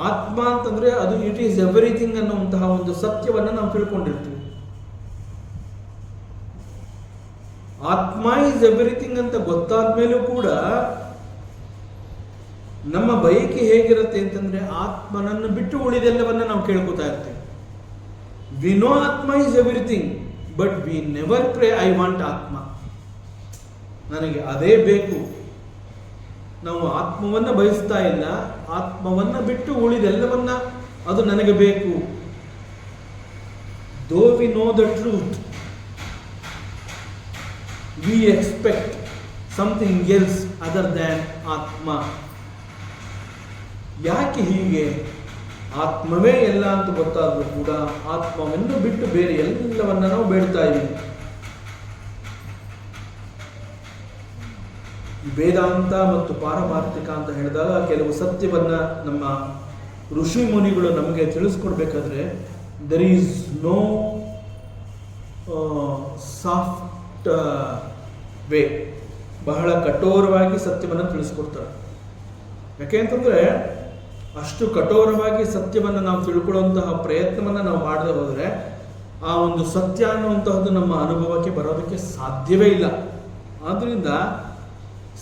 ಆತ್ಮ ಅಂತಂದ್ರೆ ಅದು ಇಟ್ ಈಸ್ ಎವ್ರಿಥಿಂಗ್ ಅನ್ನುವಂತಹ ಒಂದು ಸತ್ಯವನ್ನು ನಾವು ತಿಳ್ಕೊಂಡಿರ್ತೀವಿ. ಆತ್ಮ ಈಸ್ ಎವ್ರಿಥಿಂಗ್ ಅಂತ ಗೊತ್ತಾದ ಮೇಲೂ ಕೂಡ ನಮ್ಮ ಬಯಕೆ ಹೇಗಿರುತ್ತೆ ಅಂತಂದ್ರೆ ಆತ್ಮನನ್ನು ಬಿಟ್ಟು ಉಳಿದೆಲ್ಲವನ್ನ ನಾವು ಕೇಳ್ಕೊತಾ ಇರ್ತೀವಿ. ವಿ ನೋ ಆತ್ಮ is everything, but we never pray I want ಆತ್ಮ, ನನಗೆ ಅದೇ ಬೇಕು. ನಾವು ಆತ್ಮವನ್ನ ಬಯಸ್ತಾ ಇಲ್ಲ, ಆತ್ಮವನ್ನ ಬಿಟ್ಟು ಉಳಿದೆಲ್ಲವನ್ನ ಅದು ನನಗೆ ಬೇಕು. ದೋ we know the truth, we expect something else other than ಆತ್ಮ. ಯಾಕೆ ಹೀಗೆ? ಆತ್ಮವೇ ಎಲ್ಲ ಅಂತ ಗೊತ್ತಾದ್ರೂ ಕೂಡ ಆತ್ಮವನ್ನು ಬಿಟ್ಟು ಬೇರೆ ಎಲ್ಲವನ್ನ ನಾವು ಬೇಡ್ತಾ ಇದ್ದೀವಿ. ವೇದಾಂತ ಮತ್ತು ಪಾರಮಾರ್ಥಿಕ ಅಂತ ಹೇಳಿದಾಗ ಕೆಲವು ಸತ್ಯವನ್ನ ನಮ್ಮ ಋಷಿ ಮುನಿಗಳು ನಮಗೆ ತಿಳಿಸ್ಕೊಡ್ಬೇಕಾದ್ರೆ there is no soft way, ಬಹಳ ಕಠೋರವಾಗಿ ಸತ್ಯವನ್ನು ತಿಳಿಸ್ಕೊಡ್ತಾರೆ. ಯಾಕೆ ಅಂತಂದ್ರೆ ಅಷ್ಟು ಕಠೋರವಾಗಿ ಸತ್ಯವನ್ನು ನಾವು ತಿಳ್ಕೊಳ್ಳುವಂತಹ ಪ್ರಯತ್ನವನ್ನು ನಾವು ಮಾಡದೆ ಹೋದರೆ ಆ ಒಂದು ಸತ್ಯ ಅನ್ನುವಂತಹದ್ದು ನಮ್ಮ ಅನುಭವಕ್ಕೆ ಬರೋದಕ್ಕೆ ಸಾಧ್ಯವೇ ಇಲ್ಲ. ಆದ್ರಿಂದ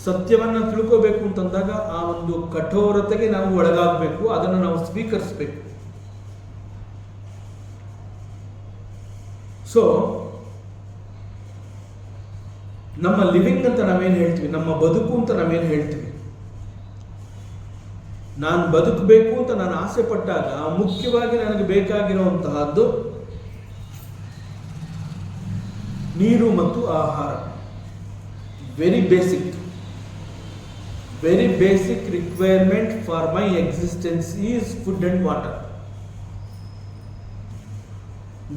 ಸತ್ಯವನ್ನು ತಿಳ್ಕೋಬೇಕು ಅಂತಂದಾಗ ಆ ಒಂದು ಕಠೋರತೆಗೆ ನಾವು ಒಳಗಾಗಬೇಕು, ಅದನ್ನು ನಾವು ಸ್ವೀಕರಿಸಬೇಕು. ಸೊ ನಮ್ಮ ಲಿವಿಂಗ್ ಅಂತ ನಾವೇನು ಹೇಳ್ತೀವಿ, ನಮ್ಮ ಬದುಕು ಅಂತ ನಾವೇನು ಹೇಳ್ತೀವಿ, ನಾನು ಬದುಕಬೇಕು ಅಂತ ನಾನು ಆಸೆ ಪಟ್ಟಾಗ ಮುಖ್ಯವಾಗಿ ನನಗೆ ಬೇಕಾಗಿರುವಂತಹದ್ದು ನೀರು ಮತ್ತು ಆಹಾರ. Very basic requirement for my existence is food and water.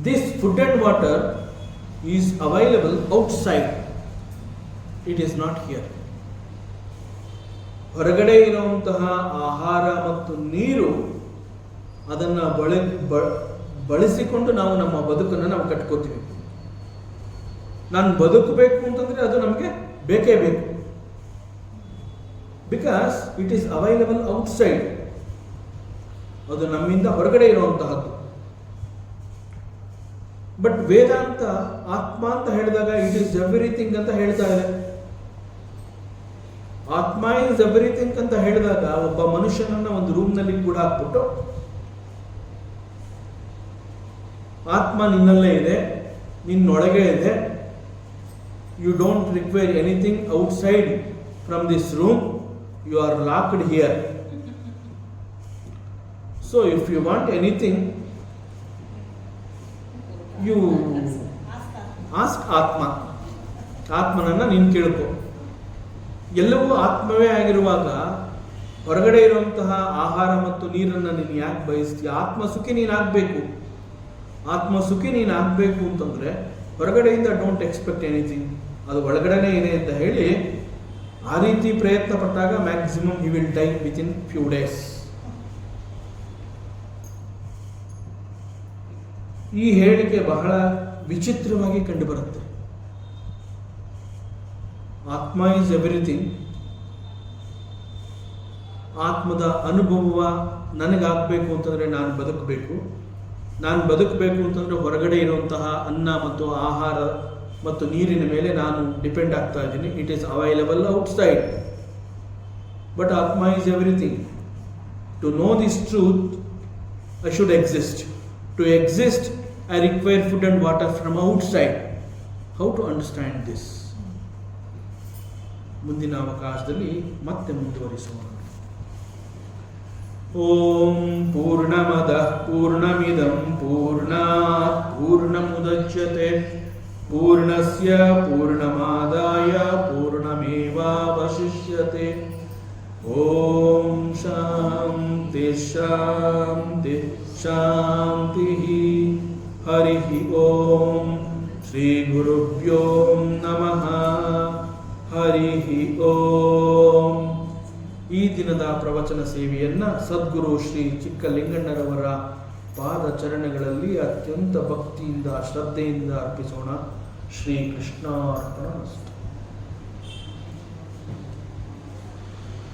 This food and water is available outside, it is not here. ಹೊರಗಡೆ ಇರುವಂತಹ ಆಹಾರ ಮತ್ತು ನೀರು ಅದನ್ನು ಬಳಸಿಕೊಂಡು ನಾವು ನಮ್ಮ ಬದುಕನ್ನು ನಾವು ಕಟ್ಕೋತೀವಿ. ನಾನು ಬದುಕಬೇಕು ಅಂತಂದ್ರೆ ಅದು ನಮಗೆ ಬೇಕೇ ಬೇಕು, because it is available outside. ಅದು ನಮ್ಮಿಂದ ಹೊರಗಡೆ ಇರುವಂತಹದ್ದು. ಬಟ್ ವೇದಾಂತ ಆತ್ಮ ಅಂತ ಹೇಳಿದಾಗ ಇಟ್ ಈಸ್ ಎವ್ರಿಥಿಂಗ್ ಅಂತ ಹೇಳ್ತಾ ಇದೆ. ಆತ್ಮ ಈಸ್ ಎವ್ರಿಥಿಂಗ್ ಅಂತ ಹೇಳಿದಾಗ ಒಬ್ಬ ಮನುಷ್ಯನನ್ನ ಒಂದು ರೂಮ್ನಲ್ಲಿ ಕೂಡ ಹಾಕ್ಬಿಟ್ಟು ಆತ್ಮ ನಿನ್ನಲ್ಲೇ ಇದೆ, ನಿನ್ನೊಳಗೆ ಇದೆ, you don't require anything outside from this room, you are locked here. So if you want anything you ask ಆತ್ಮ, ಆತ್ಮನನ್ನ ನೀನು ಕೇಳ್ಕೊ. ಎಲ್ಲವೂ ಆತ್ಮವೇ ಆಗಿರುವಾಗ ಹೊರಗಡೆ ಇರುವಂತಹ ಆಹಾರ ಮತ್ತು ನೀರನ್ನು ನೀನು ಯಾಕೆ ಬಯಸ್ತೀಯ? ಆತ್ಮಸುಖಿ ನೀನಾಗಬೇಕು. ಆತ್ಮಸುಖಿ ನೀನಾಗಬೇಕು ಅಂತಂದ್ರೆ ಹೊರಗಡೆಯಿಂದ ಡೋಂಟ್ ಎಕ್ಸ್ಪೆಕ್ಟ್ ಎನಿಥಿಂಗ್, ಅದು ಒಳಗಡೆನೇ ಇದೆ ಅಂತ ಹೇಳಿ ಆ ರೀತಿ ಪ್ರಯತ್ನ ಪಟ್ಟಾಗ maximum he will die within few days. ಈ ಹೇಳಿಕೆ ಬಹಳ ವಿಚಿತ್ರವಾಗಿ ಕಂಡುಬರುತ್ತೆ. ಆತ್ಮ ಈಸ್ ಎವ್ರಿಥಿಂಗ್, ಆತ್ಮದ ಅನುಭವ ನನಗಾಗಬೇಕು ಅಂತಂದರೆ ನಾನು ಬದುಕಬೇಕು. ನಾನು ಬದುಕಬೇಕು ಅಂತಂದರೆ ಹೊರಗಡೆ ಇರುವಂತಹ ಅನ್ನ ಮತ್ತು ಆಹಾರ ಮತ್ತು ನೀರಿನ ಮೇಲೆ ನಾನು ಡಿಪೆಂಡ್ ಆಗ್ತಾ ಇದ್ದೀನಿ. It is available outside, but ಆತ್ಮ is everything. To know this truth I should exist. To exist I require food and water from outside. How to understand this? ಮುಂದಿನ ಅವಕಾಶದಲ್ಲಿ ಮತ್ತೆ ಮುಂದುವರಿಸೋಣ. ಓಂ ಪೂರ್ಣಮದಃ ಪೂರ್ಣಮಿದಂ ಪೂರ್ಣಾತ್ ಪೂರ್ಣಮುದಚ್ಯತೆ ಪೂರ್ಣಸ್ಯ ಪೂರ್ಣಮಾದಾಯ ಪೂರ್ಣಮೇವಾವಶಿಷ್ಯತೆ. ಓಂ ಶಾಂತಿ ಶಾಂತಿ ಶಾಂತಿ. ಹರಿ ಓಂ. ಶ್ರೀ ಗುರುಭ್ಯೋ ನಮಃ. ಹರಿ ಓಂ. ಈ ದಿನದ ಪ್ರವಚನ ಸೇವೆಯನ್ನ ಸದ್ಗುರು ಶ್ರೀ ಚಿಕ್ಕಲಿಂಗಣ್ಣರವರ ಪಾದಚರಣಗಳಲ್ಲಿ ಅತ್ಯಂತ ಭಕ್ತಿಯಿಂದ ಶ್ರದ್ಧೆಯಿಂದ ಅರ್ಪಿಸೋಣ. ಶ್ರೀ ಕೃಷ್ಣಾರ್ಪಣಮಸ್ತು.